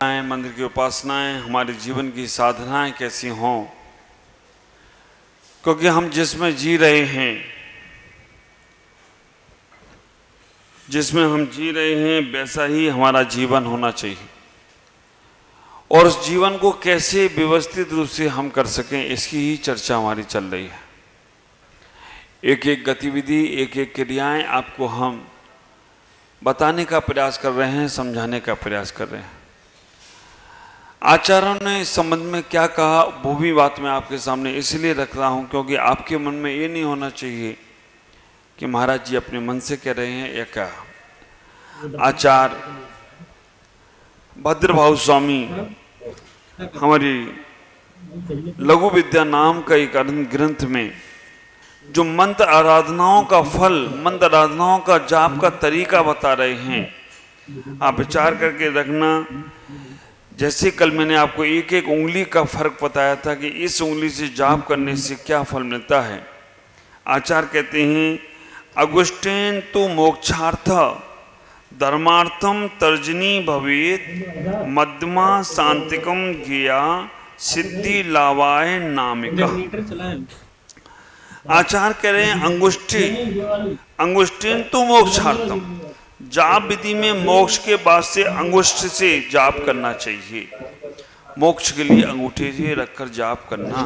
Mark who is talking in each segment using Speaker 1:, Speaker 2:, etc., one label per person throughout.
Speaker 1: मंदिर की उपासनाएं, हमारे जीवन की साधनाएं कैसी हों, क्योंकि हम जिसमें जी रहे हैं, जिसमें हम जी रहे हैं वैसा ही हमारा जीवन होना चाहिए। और उस जीवन को कैसे व्यवस्थित रूप से हम कर सकें, इसकी ही चर्चा हमारी चल रही है। एक एक गतिविधि, एक एक क्रियाएं आपको हम बताने का प्रयास कर रहे हैं, समझाने का प्रयास कर रहे हैं। आचार्यों ने इस संबंध में क्या कहा वो भी बात मैं आपके सामने इसलिए रख रहा हूं क्योंकि आपके मन में ये नहीं होना चाहिए कि महाराज जी अपने मन से कह रहे हैं या क्या। आचार्य भद्रभाव स्वामी हमारी लघु विद्या नाम का एक ग्रंथ में जो मंत्र आराधनाओं का फल, मंत्र आराधनाओं का जाप का तरीका बता रहे हैं। आप विचार करके रखना। जैसे कल मैंने आपको एक एक उंगली का फर्क बताया था कि इस उंगली से जाप करने से क्या फल मिलता है। आचार्य कहते हैं अगुष्टेन तो मोक्षार्थ धर्मार्थम तर्जनी भवेत मध्यमा शांतिकम ज्ञेया सिद्धि लावाय नामिका। आचार्य कह रहे हैं अंगुष्ठेन तो मोक्षार्थम, जाप विधि में मोक्ष के बाद से अंगुष्ठ से जाप करना चाहिए। मोक्ष के लिए अंगूठे से रखकर जाप करना।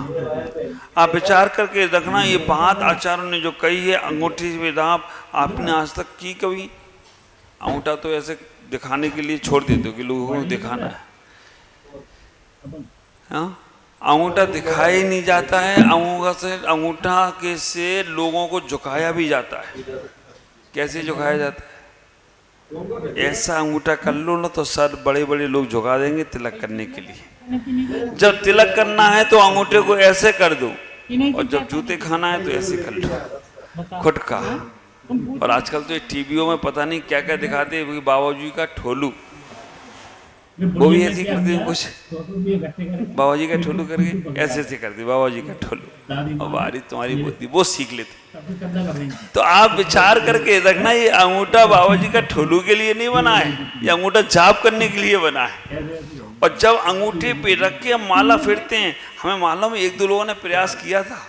Speaker 1: आप विचार करके रखना, ये बात आचार्यों ने जो कही है अंगूठे से जाप, आपने आज तक की कभी? अंगूठा तो ऐसे दिखाने के लिए छोड़ देते हो कि लोगों को दिखाना है। हाँ, अंगूठा दिखाया ही नहीं जाता है। अंगूठा के से लोगों को झुकाया भी जाता है। कैसे झुकाया जाता है? ऐसा अंगूठा कर लो ना तो सर बड़े बड़े लोग झुका देंगे तिलक करने के लिए। जब तिलक करना है तो अंगूठे को ऐसे कर दो, और जब जूते खाना है तो ऐसे कर लो खुद का। और आजकल तो टीवियों में पता नहीं क्या क्या दिखाते हैं, बाबा जी का ठोलू, वो भी ऐसे करते हैं कुछ। बाबा जी का ठोलू करके ऐसे ऐसे करते, बाबा जी का ठोलू। और बारी तुम्हारी बुद्धि, वो सीख लेते। तो आप विचार करके रखना, ये अंगूठा बाबा जी का ठोलू के लिए नहीं बना है, ये अंगूठा जाप करने के लिए बना है। और जब अंगूठे पे रख के हम माला फेरते हैं, हमें मालूम है एक दो लोगों ने प्रयास किया था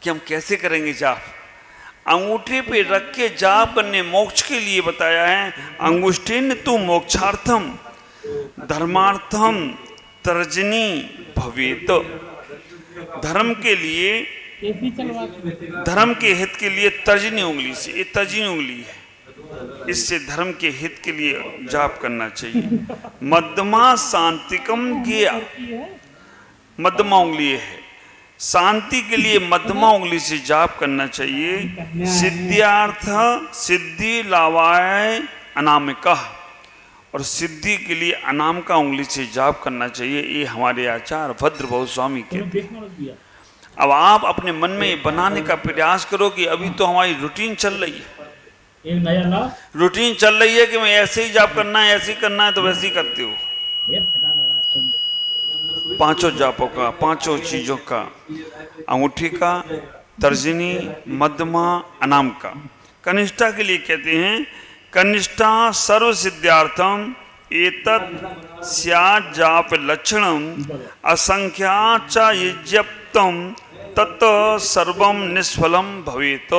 Speaker 1: कि हम कैसे करेंगे जाप। अंगूठे पे रख के जाप करने मोक्ष के लिए बताया है। अंगुष्ठेन तु मोक्षार्थम धर्मार्थम तर्जनी भवेत। धर्म के लिए, धर्म के हित के लिए तर्जनी उंगली से, ये तर्जनी उंगली है, इससे धर्म के हित के लिए जाप करना चाहिए। मध्यमा शांतिकम ज्ञेया, मध्यमा उंगली है, शांति के लिए मध्यमा उंगली से जाप करना चाहिए। सिद्ध्यार्थ सिद्धि लावाय अनामिका, और सिद्धि के लिए अनामिका उंगली से जाप करना चाहिए। ये हमारे आचार्य भद्रभाव स्वामी कहते हैं। अब आप अपने मन में बनाने का प्रयास करो कि अभी तो हमारी रूटीन चल रही है, रूटीन चल रही है कि मैं ऐसे ही जाप करना है, ऐसे ही करना है, तो वैसे ही करते हो। पांचों जापों का, पांचों चीजों का, अंगूठी का, तर्जनी, मध्यमा, अनाम का। कनिष्ठा के लिए कहते हैं कनिष्ठा सर्व सिद्धार्थम एतत् स्यात् जाप लक्षणम असंख्याच्च यज्ञप्तम तत् सर्वम निष्फलम भवेत।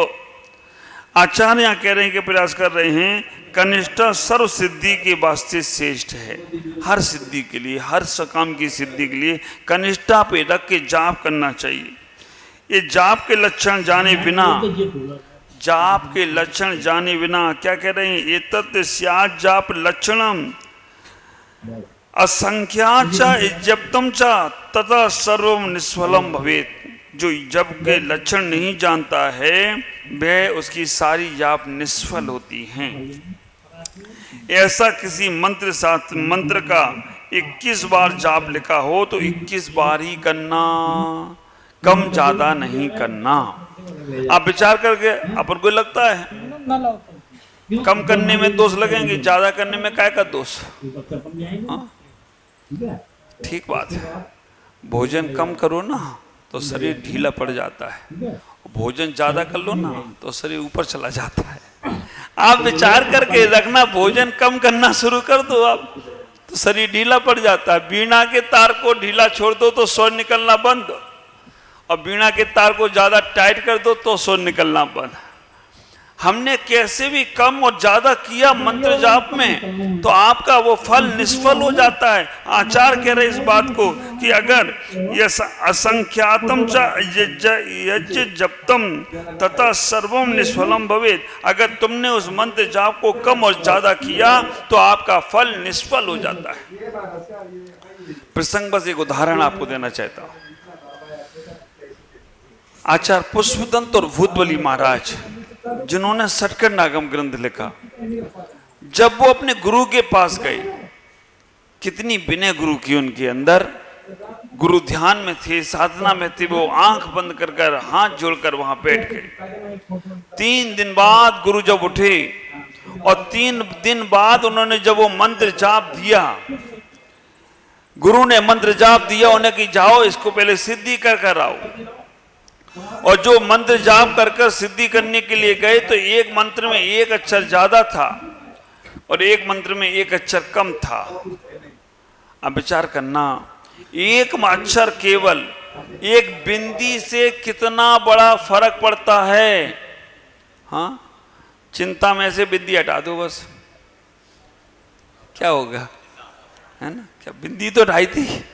Speaker 1: आचार्य यहाँ कह रहे हैं कि प्रयास कर रहे हैं कनिष्ठा सर्व सिद्धि के वास्ते श्रेष्ठ है। हर सिद्धि के लिए, हर सकाम की सिद्धि के लिए कनिष्ठा पे रख के जाप करना चाहिए। ये जाप के लक्षण जाने बिना, जाप के लक्षण जाने बिना क्या कह रहे हैं, ये तत् स्यात् जाप लक्षणम असंख्याच्च यज्ञप्तम च तथा सर्वम निष्फलम भवेत। जो जप के लक्षण नहीं जानता है वह उसकी सारी जाप निष्फल होती हैं। ऐसा किसी मंत्र का 21 बार जाप लिखा हो तो 21 बार ही करना, कम ज्यादा नहीं करना। आप विचार करके, अपन को लगता है कम करने में दोष लगेंगे, ज्यादा करने में काय का दोष? ठीक बात है। भोजन कम करो ना तो शरीर ढीला पड़ जाता है, भोजन ज्यादा कर लो ना तो शरीर ऊपर चला जाता है। आप विचार करके रखना, भोजन कम करना शुरू कर दो आप, तो शरीर ढीला पड़ जाता है। बीणा के तार को ढीला छोड़ दो तो स्वर निकलना बंद, और बीणा के तार को ज्यादा टाइट कर दो तो स्वर निकलना बंद। हमने कैसे भी कम और ज्यादा किया मंत्र जाप में तो आपका वो फल निष्फल हो जाता है। आचार्य कह रहे इस बात को कि अगर यह असंख्यातम यज्ञ जप्तम तथा सर्वम निष्फलम भवेत, अगर तुमने उस मंत्र जाप को कम और ज्यादा किया तो आपका फल निष्फल हो जाता है। प्रसंग बस एक उदाहरण आपको देना चाहता हूं। आचार्य पुष्पदंत और भूतबली महाराज जिन्होंने सटकर नागम ग्रंथ लिखा, जब वो अपने गुरु के पास गए, कितनी विनय गुरु की उनके अंदर। गुरु ध्यान में थे, साधना में थे, वो आंख बंद कर कर हाथ जोड़कर वहां बैठ गए। 3 दिन बाद गुरु जब उठे और 3 दिन बाद उन्होंने जब वो मंत्र जाप दिया, गुरु ने मंत्र जाप दिया उन्हें कि जाओ इसको पहले सिद्धि कर कर आओ। और जो मंत्र जाप कर कर सिद्धि करने के लिए गए तो एक मंत्र में 1 अक्षर ज्यादा था और एक मंत्र में 1 अक्षर कम था। अब विचार करना, एक अक्षर केवल एक बिंदी से कितना बड़ा फर्क पड़ता है। हाँ, चिंता में से बिंदी हटा दो बस, क्या होगा, है ना? क्या बिंदी तो ढाई थी।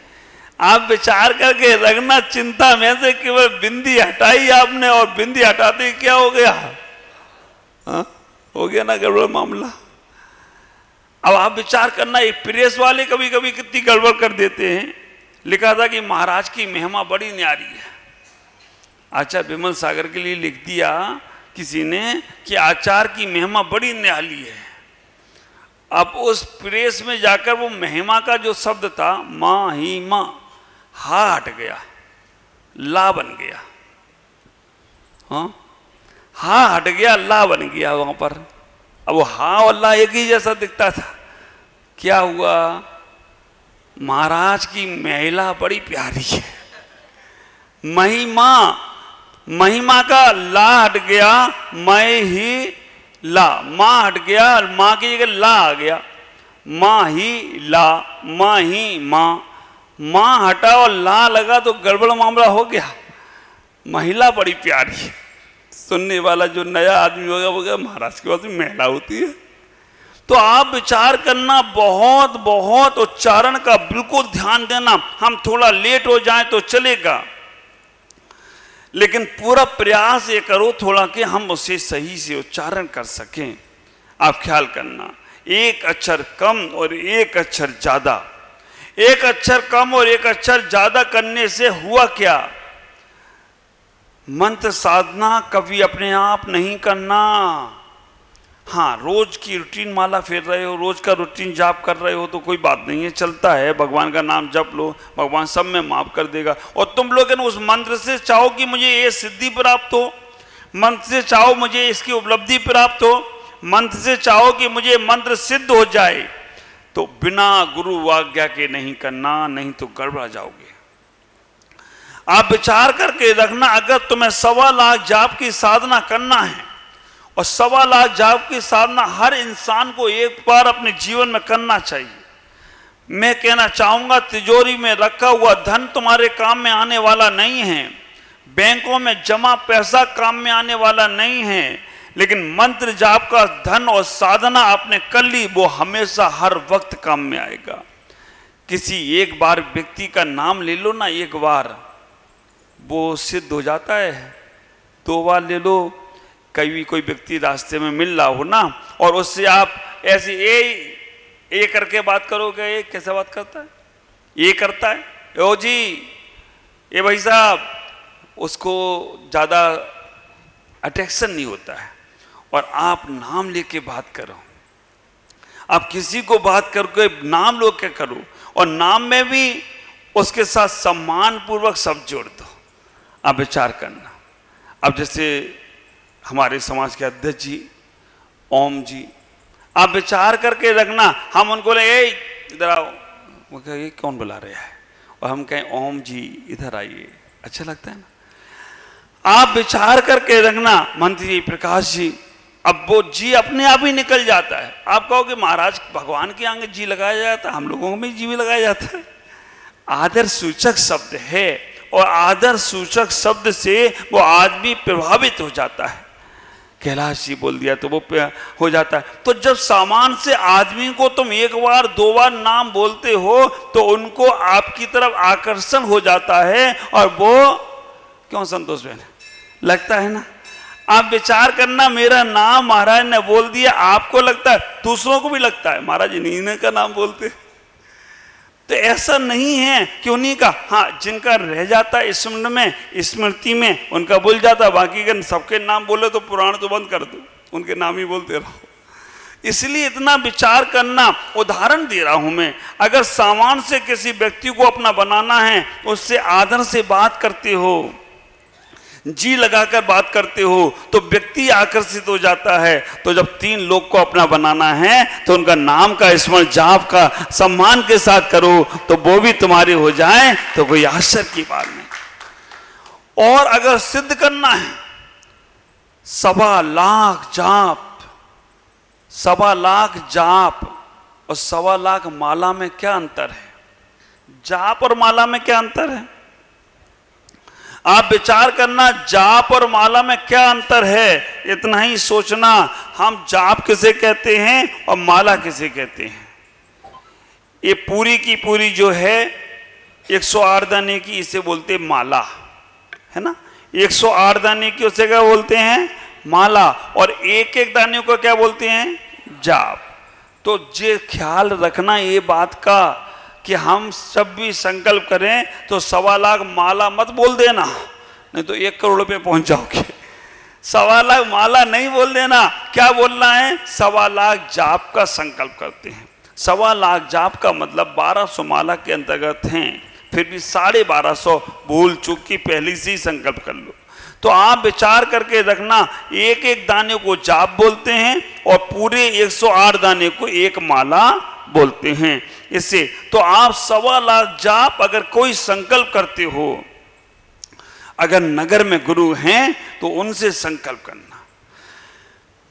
Speaker 1: आप विचार करके रखना, चिंता में से केवल बिंदी हटाई आपने और बिंदी हटाते क्या हो गया? हाँ, हो गया ना गड़बड़ मामला। अब आप विचार करना, एक प्रेस वाले कभी कभी कितनी गड़बड़ कर देते हैं। लिखा था कि महाराज की महिमा बड़ी न्यारी है। आचार्य विमल सागर के लिए लिख दिया किसी ने कि आचार्य की महिमा बड़ी न्यारी है। अब उस प्रेस में जाकर वो महिमा का जो शब्द था महिमा, हा हट गया, ला बन गया। हाँ, हा हट गया, ला बन गया वहां पर। अब वो हा और ला एक ही जैसा दिखता था। क्या हुआ? महाराज की महिला बड़ी प्यारी है। महिमा, महिमा का ला हट गया, मैं ही ला, मां हट गया, मां की जगह ला आ गया। मां ही ला, मां ही मां, मां हटा और ला लगा तो गड़बड़ मामला हो गया। महिला बड़ी प्यारी है। सुनने वाला जो नया आदमी होगा वो क्या, महाराज के पास महिला होती है? तो आप विचार करना, बहुत बहुत उच्चारण का बिल्कुल ध्यान देना। हम थोड़ा लेट हो जाए तो चलेगा, लेकिन पूरा प्रयास ये करो थोड़ा कि हम उसे सही से उच्चारण कर सकें। आप ख्याल करना, 1 अक्षर कम और 1 अक्षर ज्यादा, 1 अक्षर कम और 1 अक्षर ज्यादा करने से हुआ क्या? मंत्र साधना कभी अपने आप नहीं करना। हाँ, रोज की रूटीन माला फेर रहे हो, रोज का रूटीन जाप कर रहे हो तो कोई बात नहीं है, चलता है। भगवान का नाम जप लो, भगवान सब में माफ कर देगा। और तुम लोग उस मंत्र से चाहो कि मुझे ये सिद्धि प्राप्त हो, मंत्र से चाहो मुझे इसकी उपलब्धि प्राप्त हो, मंत्र से चाहो कि मुझे मंत्र सिद्ध हो जाए, तो बिना गुरु आज्ञा के नहीं करना, नहीं तो गड़बड़ा जाओगे। आप विचार करके रखना, अगर तुम्हें 1.25 लाख जाप की साधना करना है, और 1.25 लाख जाप की साधना हर इंसान को एक बार अपने जीवन में करना चाहिए। मैं कहना चाहूंगा, तिजोरी में रखा हुआ धन तुम्हारे काम में आने वाला नहीं है, बैंकों में जमा पैसा काम में आने वाला नहीं है, लेकिन मंत्र जाप का धन और साधना आपने कर ली, वो हमेशा हर वक्त काम में आएगा। किसी एक बार व्यक्ति का नाम ले लो ना, एक बार वो सिद्ध हो जाता है। 2 बार ले लो। कभी कोई व्यक्ति रास्ते में मिल रहा हो ना, और उससे आप ऐसे ए करके बात करोगे, ये कैसे बात करता है, ये करता है, ओ जी, ये भाई साहब, उसको ज्यादा अट्रैक्शन नहीं होता है। और आप नाम लेके बात करो, आप किसी को बात करके नाम लो के करो, और नाम में भी उसके साथ सम्मान पूर्वक शब्द जोड़ दो। आप विचार करना, अब जैसे हमारे समाज के अध्यक्ष जी ओम जी, आप विचार करके रखना, हम उनको ले इधर आओ, वो कहे ये कौन बुला रहा है, और हम कहें ओम जी इधर आइए, अच्छा लगता है ना? आप विचार करके रखना, मंत्री जी, प्रकाश जी, अब वो जी अपने आप ही निकल जाता है। आप कहोगे महाराज भगवान के आगे जी लगाया जाता है, हम लोगों में जी भी लगाया जाता है। आदर सूचक शब्द है और आदर सूचक शब्द से वो आदमी प्रभावित हो जाता है। कैलाश जी बोल दिया तो वो हो जाता है। तो जब सामान से आदमी को तुम एक बार दो बार नाम बोलते हो तो उनको आपकी तरफ आकर्षण हो जाता है। और वो क्यों संतोष बहन लगता है ना, आप विचार करना, मेरा नाम महाराज ने बोल दिया, आपको लगता है, दूसरों को भी लगता है महाराज इन्हीं का नाम बोलते। तो ऐसा नहीं है कि उन्हीं का, हाँ जिनका रह जाता है स्मरण में, स्मृति में, उनका भूल जाता, बाकी का सबके नाम बोले तो पुराण तो बंद कर दो, उनके नाम ही बोलते रहो। इसलिए इतना विचार करना। उदाहरण दे रहा हूं मैं, अगर सामान से किसी व्यक्ति को अपना बनाना है, उससे आदर से बात करते हो, जी लगाकर बात करते हो, तो व्यक्ति आकर्षित हो जाता है। तो जब तीन लोग को अपना बनाना है तो उनका नाम का स्मरण जाप का सम्मान के साथ करो, तो वो भी तुम्हारे हो जाए तो कोई आश्चर्य की बात नहीं। और अगर सिद्ध करना है, 1.25 लाख जाप, 1.25 लाख जाप और 1.25 लाख माला में क्या अंतर है? जाप और माला में क्या अंतर है? आप विचार करना, जाप और माला में क्या अंतर है, इतना ही सोचना। हम जाप किसे कहते हैं और माला किसे कहते हैं? ये पूरी की पूरी जो है 108 दाने की, इसे बोलते माला, है ना। 108 दाने की उसे क्या बोलते हैं? माला। और एक एक दाने को क्या बोलते हैं? जाप। तो ये ख्याल रखना ये बात का कि हम सब भी संकल्प करें तो 1.25 लाख माला मत बोल देना, नहीं तो 1 करोड़ पे पहुंच जाओगे। 1.25 लाख माला नहीं बोल देना। क्या बोलना है? 1.25 लाख जाप का संकल्प करते हैं। 1.25 लाख जाप का मतलब 1200 माला के अंतर्गत हैं, फिर भी 1250 भूल चूक की पहले से ही संकल्प कर लो। तो आप विचार करके रखना, एक एक दाने को जाप बोलते हैं और पूरे 108 दाने को एक माला बोलते हैं। इससे तो आप 1.25 लाख जाप अगर कोई संकल्प करते हो, अगर नगर में गुरु हैं तो उनसे संकल्प करना।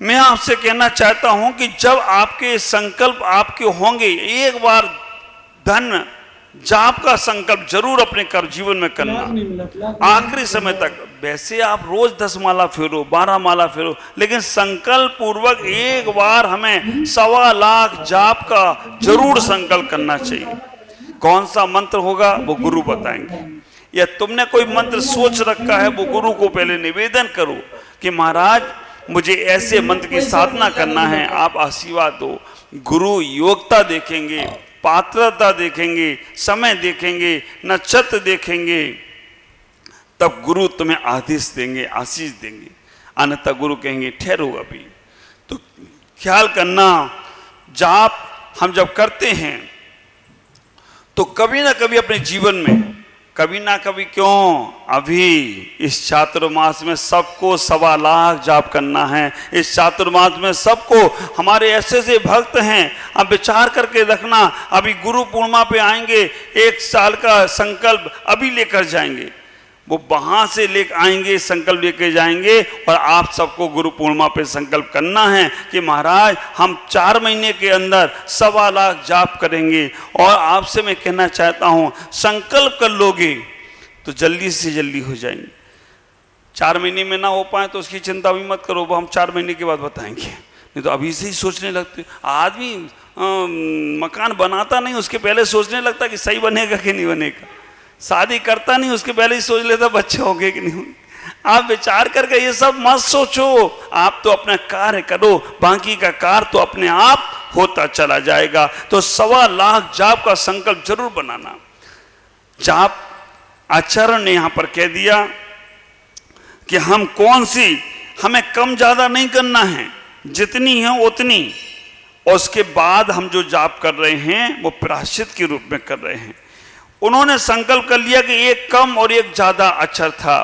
Speaker 1: मैं आपसे कहना चाहता हूं कि जब आपके संकल्प आपके होंगे, एक बार धन जाप का संकल्प जरूर अपने कर्म जीवन में करना आखिरी समय तक। वैसे आप रोज 10 माला फेरो, 12 माला फेरो, लेकिन संकल्प पूर्वक एक बार हमें 1.25 लाख जाप का जरूर संकल्प करना चाहिए। कौन सा मंत्र होगा वो गुरु बताएंगे, या तुमने कोई मंत्र सोच रखा है वो गुरु को पहले निवेदन करो कि महाराज मुझे ऐसे मंत्र की साधना करना है, आप आशीर्वाद दो। गुरु योग्यता देखेंगे, पात्रता देखेंगे, समय देखेंगे, नक्षत्र देखेंगे, तब गुरु तुम्हें आदेश देंगे, आशीष देंगे। अन्यथा गुरु कहेंगे ठहरो अभी। तो ख्याल करना, जाप हम जब करते हैं तो कभी ना कभी अपने जीवन में, कभी ना कभी क्यों, अभी इस चातुर्मास में सबको 1.25 लाख जाप करना है। इस चातुर्मास में सबको, हमारे ऐसे ऐसे भक्त हैं, अब विचार करके रखना। अभी गुरु पूर्णिमा पे आएंगे, 1 साल का संकल्प अभी लेकर जाएंगे, वो वहां से लेकर आएंगे, संकल्प लेकर जाएंगे। और आप सबको गुरु पूर्णिमा पे संकल्प करना है कि महाराज हम 4 महीने के अंदर 1.25 लाख जाप करेंगे। और आपसे मैं कहना चाहता हूं, संकल्प कर लोगे तो जल्दी से जल्दी हो जाएंगे। 4 महीने में ना हो पाए तो उसकी चिंता भी मत करो, वो हम 4 महीने के बाद बताएंगे। नहीं तो अभी से ही सोचने लगते। आदमी मकान बनाता नहीं, उसके पहले सोचने लगता कि सही बनेगा कि नहीं बनेगा। शादी करता नहीं, उसके पहले ही सोच लेता बच्चे होंगे कि नहीं होंगे। आप विचार करके ये सब मत सोचो, आप तो अपना कार्य करो, बाकी का कार्य तो अपने आप होता चला जाएगा। तो 1.25 लाख जाप का संकल्प जरूर बनाना। जाप आचरण ने यहां पर कह दिया कि हम कौन सी, हमें कम ज्यादा नहीं करना है, जितनी है उतनी। और उसके बाद हम जो जाप कर रहे हैं वो प्रायश्चित के रूप में कर रहे हैं। उन्होंने संकल्प कर लिया कि एक कम और एक ज्यादा अक्षर था।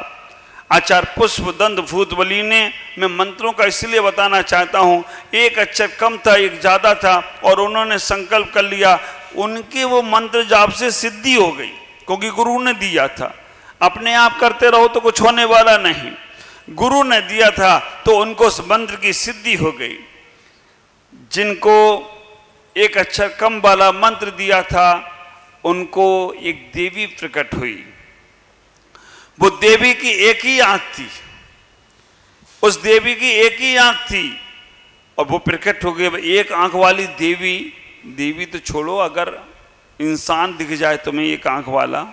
Speaker 1: आचार्य पुष्प दंत भूतबली ने, मैं मंत्रों का इसलिए बताना चाहता हूं, एक अक्षर कम था, एक ज्यादा था, और उन्होंने संकल्प कर लिया। उनके वो मंत्र जाप से सिद्धि हो गई, क्योंकि गुरु ने दिया था। अपने आप करते रहो तो कुछ होने वाला नहीं। गुरु ने दिया था तो उनको उस मंत्र की सिद्धि हो गई। जिनको एक अक्षर कम वाला मंत्र दिया था उनको एक देवी प्रकट हुई। वो देवी की एक ही आंख थी, उस देवी की एक ही आंख थी और वो प्रकट हो गई। एक आंख वाली देवी, देवी तो छोड़ो, अगर इंसान दिख जाए तुम्हें एक आंख वाला,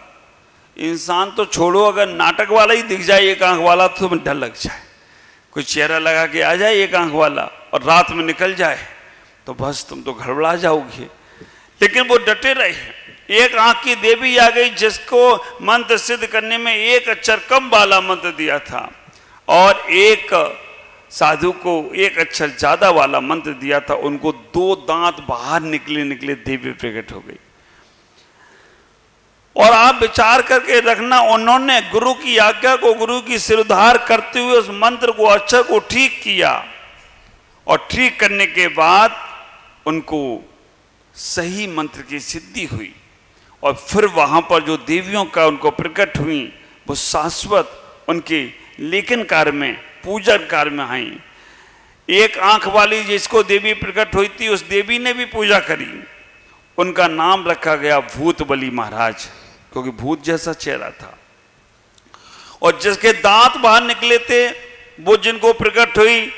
Speaker 1: इंसान तो छोड़ो, अगर नाटक वाला ही दिख जाए एक आंख वाला तो तुम्हें डर लग जाए। कोई चेहरा लगा के आ जाए एक आंख वाला और रात में निकल जाए तो बस तुम तो गड़बड़ा जाओगे। लेकिन वो डटे रहे। एक आंख की देवी आ गई जिसको मंत्र सिद्ध करने में एक अक्षर कम वाला मंत्र दिया था और एक साधु को एक अक्षर ज्यादा वाला मंत्र दिया था। उनको 2 दांत बाहर निकले देवी प्रकट हो गई। और आप विचार करके रखना, उन्होंने गुरु की आज्ञा को, गुरु की सिरउद्धार करते हुए उस मंत्र को, अक्षर को ठीक किया और ठीक करने के बाद उनको सही मंत्र की सिद्धि हुई। और फिर वहां पर जो देवियों का उनको प्रकट हुई वो शाश्वत उनके लेखन कार्य में, पूजन कार्य में आई। एक आंख वाली जिसको देवी प्रकट हुई थी उस देवी ने भी पूजा करी। उनका नाम रखा गया भूत बली महाराज, क्योंकि भूत जैसा चेहरा था। और जिसके दांत बाहर निकले थे वो जिनको प्रकट हुई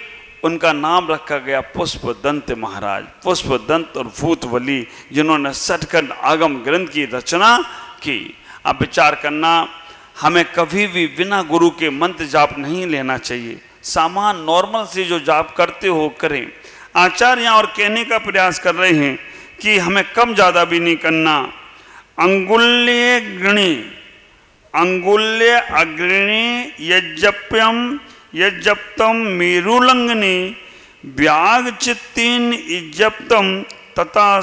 Speaker 1: उनका नाम रखा गया पुष्पदंत महाराज। पुष्पदंत और भूत बली जिन्होंने सठखंड आगम ग्रंथ की रचना की। अब विचार करना, हमें कभी भी बिना गुरु के मंत्र जाप नहीं लेना चाहिए। सामान्य नॉर्मल से जो जाप करते हो करें। आचार्य यहाँ और कहने का प्रयास कर रहे हैं कि हमें कम ज्यादा भी नहीं करना। अंगुल्य गृणी, अंगुल्य अग्रणी यज्जप्यम यज्जप्तम मेरुलंगनी व्याग चित्तीन इज्जप्तम तथा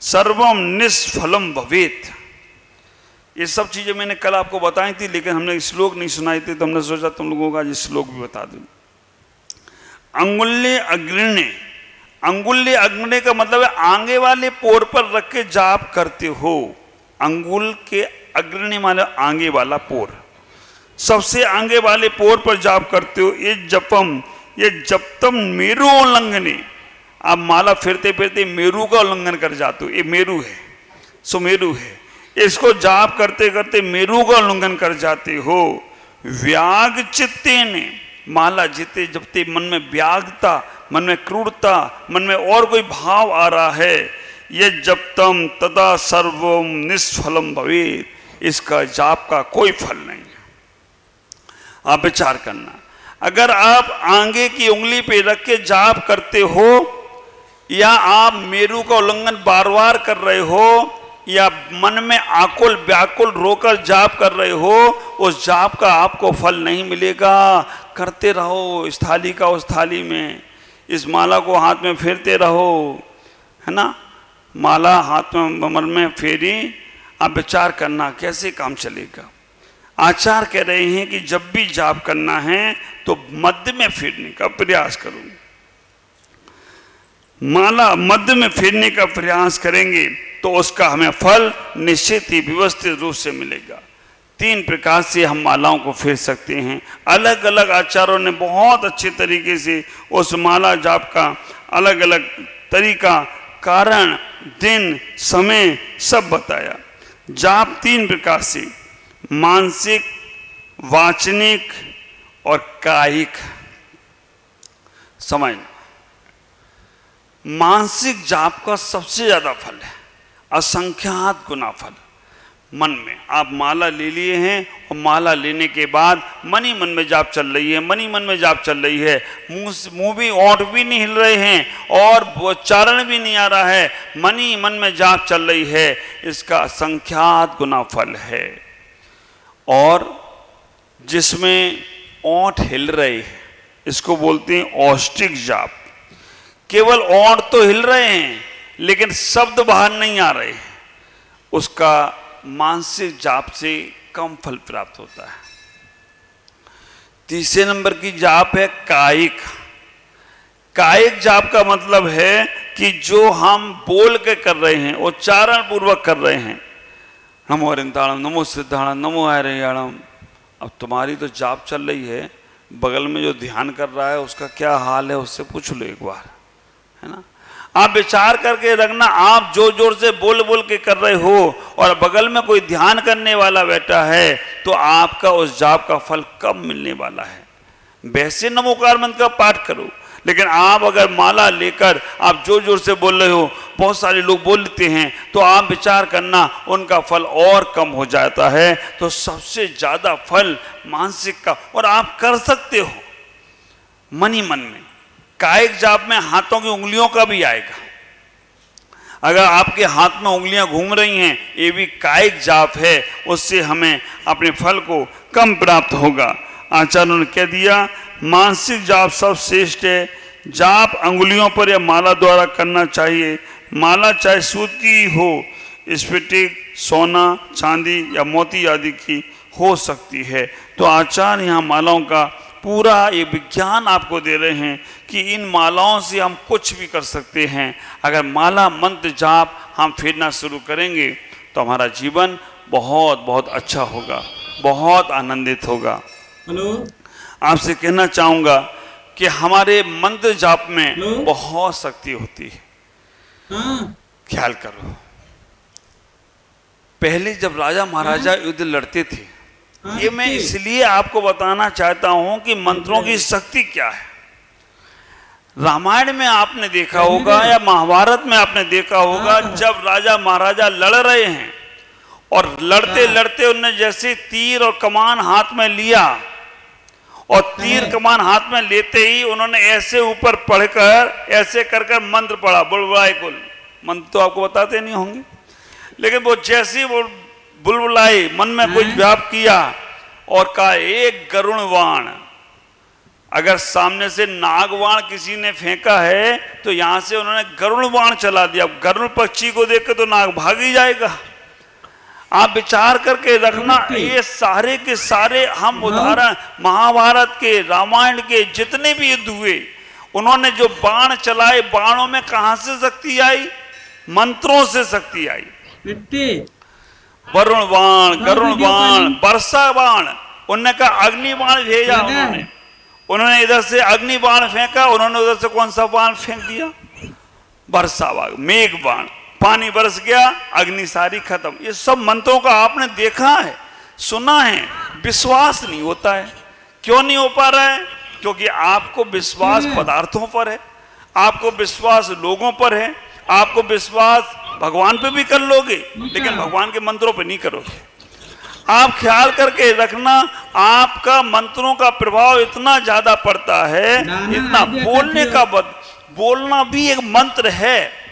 Speaker 1: सर्वम निष्फलम भवेत। ये सब चीजें मैंने कल आपको बताई थी, लेकिन हमने श्लोक नहीं सुनाई थी तो हमने सोचा तुम लोगों का आज श्लोक भी बता दूं। अंगुल्य अग्रणी, अंगुल्य अग्रणी का मतलब है आगे वाले पोर पर रख के जाप करते हो। अंगुल के अग्रणी माने आगे वाला पोर, सबसे आगे वाले पोर पर जाप करते हो। ये जपम, ये जपतम मेरु उल्लंघनी, आप माला फिरते फिरते मेरु का उल्लंघन कर जाते हो। ये मेरु है, सुमेरु है, इसको जाप करते करते मेरु का उल्लंघन कर जाते हो। व्याग चित्ते ने, माला जिते जपते मन में व्यागता, मन में क्रूरता, मन में और कोई भाव आ रहा है, ये जपतम तदा सर्वम निष्फलम भवेत, इसका जाप का कोई फल नहीं है। आप विचार करना, अगर आप आगे की उंगली पे रख के जाप करते हो या आप मेरु का उल्लंघन बार बार कर रहे हो या मन में आकुल व्याकुल रोकर जाप कर रहे हो, उस जाप का आपको फल नहीं मिलेगा। करते रहो, इस थाली का उस थाली में, इस माला को हाथ में फेरते रहो, है ना। माला हाथ में मन में फेरी, आप विचार करना कैसे काम चलेगा। आचार्य कह रहे हैं कि जब भी जाप करना है तो मध्य में फेरने का प्रयास करो। माला मध्य में फेरने का प्रयास करेंगे तो उसका हमें फल निश्चित ही व्यवस्थित रूप से मिलेगा। 3 प्रकार से हम मालाओं को फेर सकते हैं। अलग अलग आचार्यों ने बहुत अच्छे तरीके से उस माला जाप का अलग अलग तरीका, कारण, दिन, समय सब बताया। जाप 3 प्रकार से, मानसिक, वाचनिक और कायिक। समझ, मानसिक जाप का सबसे ज्यादा फल है, असंख्यात गुना फल। मन में आप माला ले लिए हैं और माला लेने के बाद मन ही मन में जाप चल रही है, मन ही मन में जाप चल रही है, मुंह भी ओंठ भी नहीं हिल रहे हैं और उच्चारण भी नहीं आ रहा है, मन ही मन में जाप चल रही है, इसका असंख्यात गुना फल है। और जिसमें ओंठ हिल रहे हैं इसको बोलते हैं औष्टिक जाप। केवल ओंठ तो हिल रहे हैं लेकिन शब्द बाहर नहीं आ रहे, उसका मानसिक जाप से कम फल प्राप्त होता है। 3 नंबर की जाप है कायिक। कायिक जाप का मतलब है कि जो हम बोल के कर रहे हैं, उच्चारण पूर्वक कर रहे हैं, नमो हरिंताणम, नमो सिद्धाणम, नमो हरियाणम, अब तुम्हारी तो जाप चल रही है, बगल में जो ध्यान कर रहा है उसका क्या हाल है उससे पूछ लो एक बार, है ना। आप विचार करके रखना, आप जोर जोर से बोल बोल के कर रहे हो और बगल में कोई ध्यान करने वाला बैठा है तो आपका उस जाप का फल कब मिलने वाला है। वैसे नमोकार मंत्र का पाठ करो, लेकिन आप अगर माला लेकर आप जोर जोर से बोल रहे हो, बहुत सारे लोग बोलते हैं, तो आप विचार करना उनका फल और कम हो जाता है। तो सबसे ज्यादा फल मानसिक का, और आप कर सकते हो मन ही मन में। कायिक जाप में हाथों की उंगलियों का भी आएगा। अगर आपके हाथ में उंगलियां घूम रही हैं, ये भी कायिक जाप है, उससे हमें अपने फल को कम प्राप्त होगा। आचार्यों ने कह दिया मानसिक जाप सब श्रेष्ठ है। जाप अंगुलियों पर या माला द्वारा करना चाहिए। माला चाहे सूत की हो, स्फटिक, सोना, चांदी या मोती आदि की हो सकती है। तो आचार्य यहाँ मालाओं का पूरा ये विज्ञान आपको दे रहे हैं कि इन मालाओं से हम कुछ भी कर सकते हैं। अगर माला मंत्र जाप हम फेरना शुरू करेंगे तो हमारा जीवन बहुत बहुत अच्छा होगा, बहुत आनंदित होगा।
Speaker 2: हेलो,
Speaker 1: आपसे कहना चाहूंगा कि हमारे मंत्र जाप में बहुत शक्ति होती है।
Speaker 2: हाँ,
Speaker 1: ख्याल करो, पहले जब राजा महाराजा युद्ध लड़ते थे, ये मैं इसलिए आपको बताना चाहता हूं कि मंत्रों की शक्ति क्या है। रामायण में आपने देखा होगा या महाभारत में आपने देखा होगा, जब राजा महाराजा लड़ रहे हैं और लड़ते लड़ते उन्होंने जैसे तीर और कमान हाथ में लिया, और तीर कमान हाथ में लेते ही उन्होंने ऐसे ऊपर पढ़कर ऐसे कर कर मंत्र पढ़ा, बुलबुलाए कुल। मंत्र तो आपको बताते नहीं होंगे, लेकिन वो जैसे ही वो बुलबुलाए, मन में कुछ व्याप किया और कहा एक गरुण बाण। अगर सामने से नागवाण किसी ने फेंका है तो यहां से उन्होंने गरुण बाण चला दिया। गरुण पक्षी को देख के तो नाग भाग ही जाएगा। आप विचार करके रखना, ये सारे के सारे हम उदाहरण महाभारत के, रामायण के जितने भी युद्ध हुए, उन्होंने जो बाण चलाए, बाणों में कहां से शक्ति आई? मंत्रों से शक्ति आई। वरुण बाण, गरुण बाण, वर्षा बाण, उन्होंने कहा अग्नि बाण भेजा। उन्होंने इधर से अग्नि बाण फेंका, उन्होंने उधर से कौन सा बाण फेंक दिया? वर्षा बाण, मेघ बाण, पानी बरस गया, अग्नि सारी खत्म। ये सब मंत्रों का आपने देखा है, सुना है, विश्वास नहीं होता है। क्यों नहीं हो पा रहा है? क्योंकि आपको विश्वास पदार्थों पर है, आपको विश्वास लोगों पर है, आपको विश्वास भगवान पे भी कर लोगे, लेकिन भगवान के मंत्रों पे नहीं करोगे। आप ख्याल करके रखना, आपका मंत्रों का प्रभाव इतना ज्यादा पड़ता है, इतना बोलने का बोलना भी एक मंत्र है,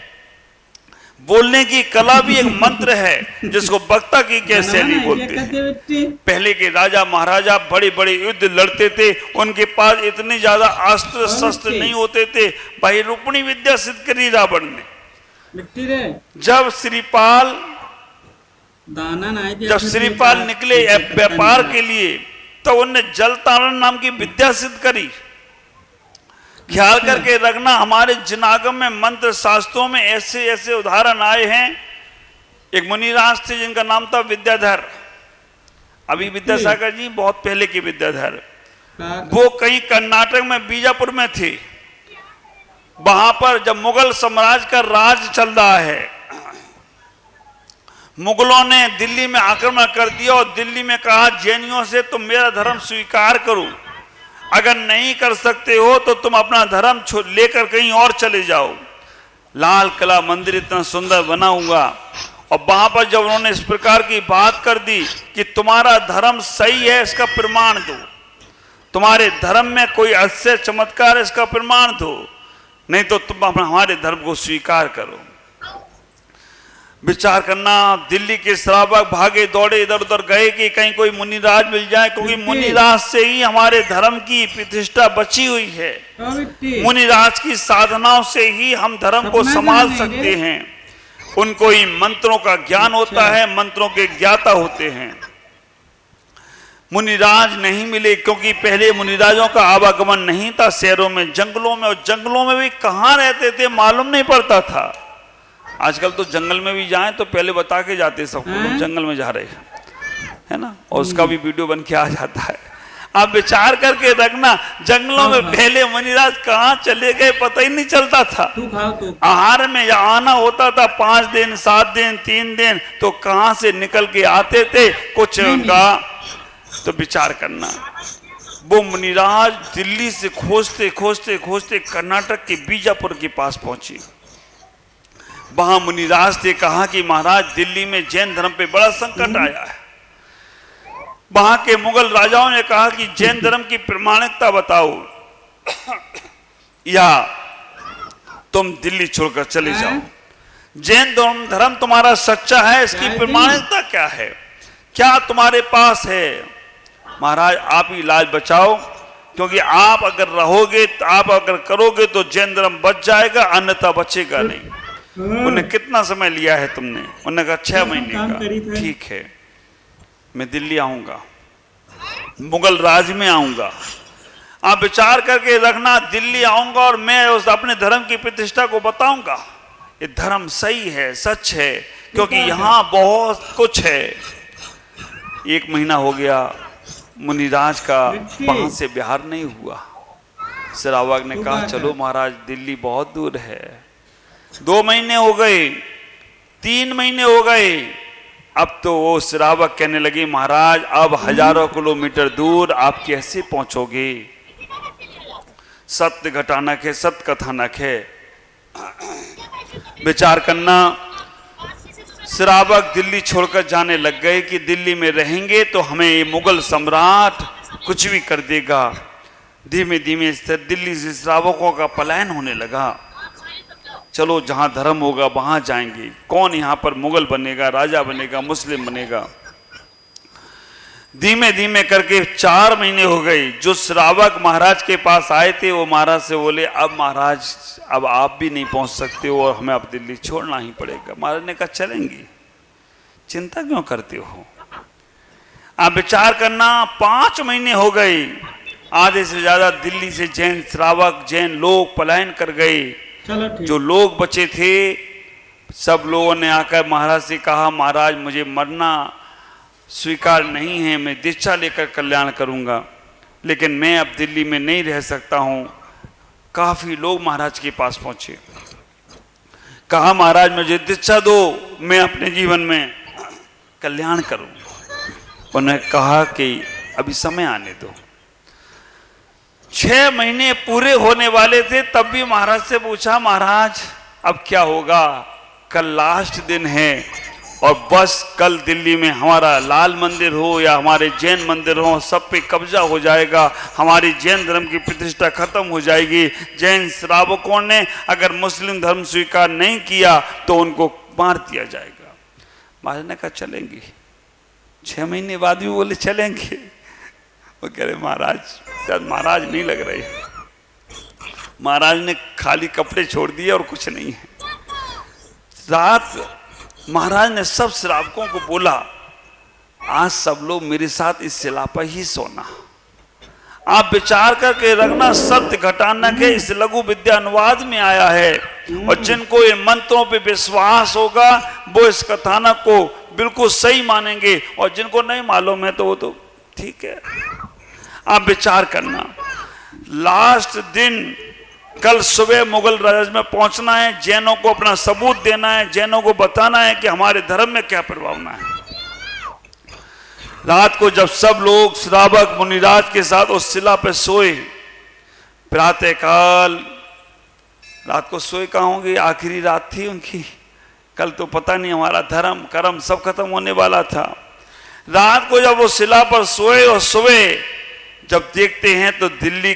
Speaker 1: बोलने की कला भी एक मंत्र है, जिसको वक्ता की कैसे नहीं बोलते हैं। पहले के राजा महाराजा बड़े बड़े युद्ध लड़ते थे, उनके पास इतने ज्यादा अस्त्र शस्त्र नहीं होते थे। भाई रुक्मिणी विद्या सिद्ध करी रावण ने। जब श्रीपाल निकले व्यापार के लिए, तो उनने जल तारण नाम की विद्या सिद्ध करी। ख्याल करके रखना, हमारे जिनागम में मंत्र शास्त्रों में ऐसे ऐसे उदाहरण आए हैं। एक मुनिराज थे जिनका नाम था विद्याधर। अभी विद्यासागर जी बहुत पहले के विद्याधर, वो कहीं कर्नाटक में बीजापुर में थे। वहां पर जब मुगल साम्राज्य का राज चल रहा है, मुगलों ने दिल्ली में आक्रमण कर दिया और दिल्ली में कहा जैनियों से तुम मेरा धर्म स्वीकार करो, अगर नहीं कर सकते हो तो तुम अपना धर्म लेकर कहीं और चले जाओ। लाल किला मंदिर इतना सुंदर बना हुआ, और वहां पर जब उन्होंने इस प्रकार की बात कर दी कि तुम्हारा धर्म सही है, इसका प्रमाण दो, तुम्हारे धर्म में कोई अतिशय चमत्कार है, इसका प्रमाण दो, नहीं तो तुम हमारे धर्म को स्वीकार करो। विचार करना, दिल्ली के श्रावक भागे दौड़े इधर उधर गए कि कहीं कोई मुनिराज मिल जाए, क्योंकि मुनिराज से ही हमारे धर्म की प्रतिष्ठा बची हुई है। मुनिराज की साधनाओं से ही हम धर्म को संभाल सकते हैं। उनको ही मंत्रों का ज्ञान होता है, मंत्रों के ज्ञाता होते हैं। मुनिराज नहीं मिले क्योंकि पहले मुनिराजों का आवागमन नहीं था शहरों में, जंगलों में, और जंगलों में भी कहाँ रहते थे मालूम नहीं पड़ता था। आजकल तो जंगल में भी जाएं तो पहले बता के जाते सबको लोग जंगल में जा रहे हैं, है ना। और उसका भी वीडियो बन के आ जाता है। आप विचार करके रखना, जंगलों में पहले मुनिराज कहाँ चले गए पता ही नहीं चलता था। आहार में या आना होता था 5 दिन 7 दिन 3 दिन, तो कहाँ से निकल के आते थे कुछ उनका। तो विचार करना, वो मुनिराज दिल्ली से खोजते खोजते खोजते कर्नाटक के बीजापुर के पास पहुंचे। वहां मुनिराज से कहा कि महाराज दिल्ली में जैन धर्म पे बड़ा संकट आया है। वहां के मुगल राजाओं ने कहा कि जैन धर्म की प्रमाणिकता बताओ या तुम दिल्ली छोड़कर चले जाओ। जैन धर्म तुम्हारा सच्चा है, इसकी प्रमाणिकता क्या है, क्या तुम्हारे पास है? महाराज आप ही इलाज बचाओ, क्योंकि आप अगर रहोगे, आप अगर करोगे तो जैन धर्म बच जाएगा, अन्यथा बचेगा नहीं। उन्हें कितना समय लिया है तुमने? उन्होंने कहा 6 महीने का। ठीक है, मैं दिल्ली आऊंगा, मुगल राज में आऊंगा। आप विचार करके रखना, दिल्ली आऊंगा और मैं उस अपने धर्म की प्रतिष्ठा को बताऊंगा ये धर्म सही है, सच है, क्योंकि यहाँ बहुत कुछ है। 1 महीना हो गया, मुनिराज का वहां से बिहार नहीं हुआ। श्रावक ने कहा चलो महाराज दिल्ली बहुत दूर है। 2 महीने हो गए, 3 महीने हो गए। अब तो वो श्रावक कहने लगे महाराज अब हजारों किलोमीटर दूर आप कैसे पहुंचोगे? सत्य घटानक है, सत्य कथानक है। विचार करना, श्रावक दिल्ली छोड़कर जाने लग गए कि दिल्ली में रहेंगे तो हमें ये मुगल सम्राट कुछ भी कर देगा। धीमे धीमे दिल्ली से श्रावकों का पलायन होने लगा। चलो जहां धर्म होगा वहां जाएंगे, कौन यहां पर मुगल बनेगा, राजा बनेगा, मुस्लिम बनेगा। धीमे धीमे करके 4 महीने हो गए। जो श्रावक महाराज के पास आए थे वो महाराज से बोले अब महाराज अब आप भी नहीं पहुंच सकते हो और हमें अब दिल्ली छोड़ना ही पड़ेगा। महाराज ने कहा चलेंगे, चिंता क्यों करते हो? आप विचार करना, 5 महीने हो गए, आधे से ज्यादा दिल्ली से जैन श्रावक जैन लोग पलायन कर गए। जो लोग बचे थे सब लोगों ने आकर महाराज से कहा महाराज मुझे मरना स्वीकार नहीं है, मैं दीक्षा लेकर कल्याण करूंगा, लेकिन मैं अब दिल्ली में नहीं रह सकता हूं। काफी लोग महाराज के पास पहुंचे, कहा महाराज मुझे दीक्षा दो, मैं अपने जीवन में कल्याण करूं। उन्होंने कहा कि अभी समय आने दो। 6 महीने पूरे होने वाले थे, तब भी महाराज से पूछा महाराज अब क्या होगा? कल लास्ट दिन है और बस कल दिल्ली में हमारा लाल मंदिर हो या हमारे जैन मंदिर हो, सब पे कब्जा हो जाएगा, हमारी जैन धर्म की प्रतिष्ठा खत्म हो जाएगी। जैन श्रावकों ने अगर मुस्लिम धर्म स्वीकार नहीं किया तो उनको मार दिया जाएगा। महाराज ने कहा चलेंगे। 6 महीने बाद भी बोले चलेंगे। वो कह रहे महाराज शायद महाराज नहीं लग रहे, महाराज ने खाली कपड़े छोड़ दिए और कुछ नहीं है। रात महाराज ने सब श्रावकों को बोला आज सब लोग मेरे साथ इस शिला पर ही सोना। आप विचार करके रखना, सत्य घटानक है, इस लघु विद्या अनुवाद में आया है, और जिनको इन मंत्रों पे विश्वास होगा वो इस कथानक को बिल्कुल सही मानेंगे, और जिनको नहीं मालूम है तो वो तो ठीक है। आप विचार करना, लास्ट दिन कल सुबह मुगल राज में पहुंचना है, जैनों को अपना सबूत देना है, जैनों को बताना है कि हमारे धर्म में क्या प्रभावना है। रात को जब सब लोग श्रावक मुनिराज के साथ उस शिला पर सोए, प्रातः काल रात को सोए कहाँ होंगे, आखिरी रात थी उनकी, कल तो पता नहीं हमारा धर्म कर्म सब खत्म होने वाला था। रात को जब वो शिला पर सोए और सुबह जब देखते हैं तो दिल्ली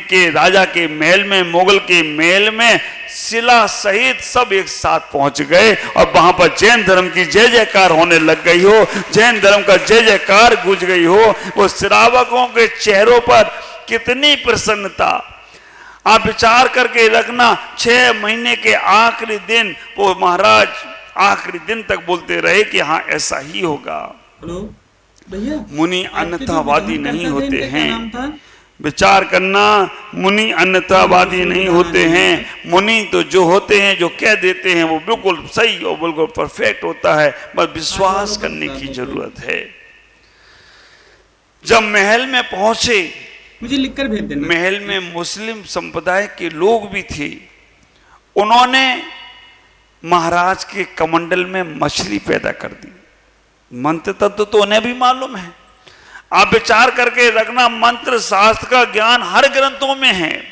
Speaker 1: के राजा के महल में, मुगल के महल में शिला सहित सब एक साथ पहुंच गए, और वहां पर जैन धर्म की जय जयकार होने लग गई हो, जैन धर्म का जय जयकार गूंज गई हो। वो श्रावकों के चेहरों पर कितनी प्रसन्नता। आप विचार करके रखना, 6 महीने के आखिरी दिन वो महाराज आखिरी दिन तक बोलते रहे कि हाँ ऐसा ही होगा। मुनि अन्यथावादी नहीं होते हैं। विचार करना, मुनि अन्यथावादी नहीं होते हैं। मुनि तो जो होते हैं, जो कह देते हैं वो बिल्कुल सही और बिल्कुल परफेक्ट होता है, बस विश्वास करने की जरूरत है। जब महल में पहुंचे,
Speaker 2: मुझे लिखकर भेज देना।
Speaker 1: महल में मुस्लिम संप्रदाय के लोग भी थे। उन्होंने महाराज के कमंडल में मछली पैदा कर दी। मंत्र तत्व तो उन्हें भी मालूम है। आप विचार करके रखना, मंत्र शास्त्र का ज्ञान हर ग्रंथों में है।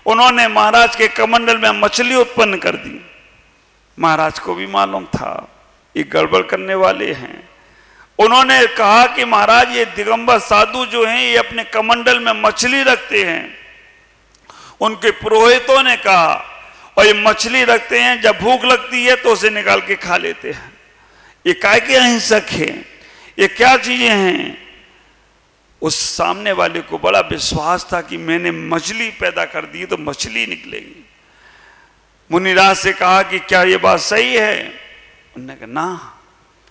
Speaker 1: उन्होंने महाराज के कमंडल में मछली उत्पन्न कर दी। महाराज को भी मालूम था ये गड़बड़ करने वाले हैं। उन्होंने कहा कि महाराज ये दिगंबर साधु जो हैं ये अपने कमंडल में मछली रखते हैं। उनके पुरोहितों ने कहा, और ये मछली रखते हैं, जब भूख लगती है तो उसे निकाल के खा लेते हैं। ये काय के अहिंसक है, ये क्या चीजें हैं। उस सामने वाले को बड़ा विश्वास था कि मैंने मछली पैदा कर दी तो मछली निकलेगी। मुनिराज से कहा कि क्या ये बात सही है? उन्होंने कहा ना,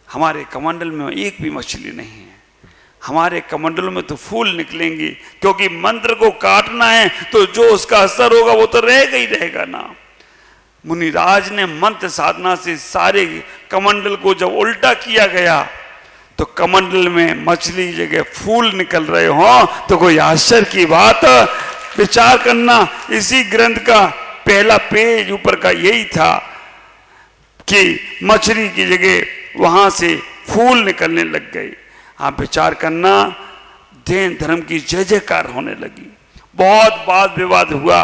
Speaker 1: हमारे कमंडल में एक भी मछली नहीं है। हमारे कमंडलों में तो फूल निकलेंगे, क्योंकि मंत्र को काटना है तो जो उसका असर होगा वो तो रहेगा ही रहेगा ना। मुनिराज ने मंत्र साधना से सारे कमंडल को जब उल्टा किया गया तो कमंडल में मछली जगह फूल निकल रहे हो तो कोई आश्चर्य की बात। विचार करना, इसी ग्रंथ का पहला पेज ऊपर का यही था कि मछली की जगह वहां से फूल निकलने लग गए। आप विचार करना, जैन धर्म की जय जयकार होने लगी। बहुत वाद विवाद हुआ,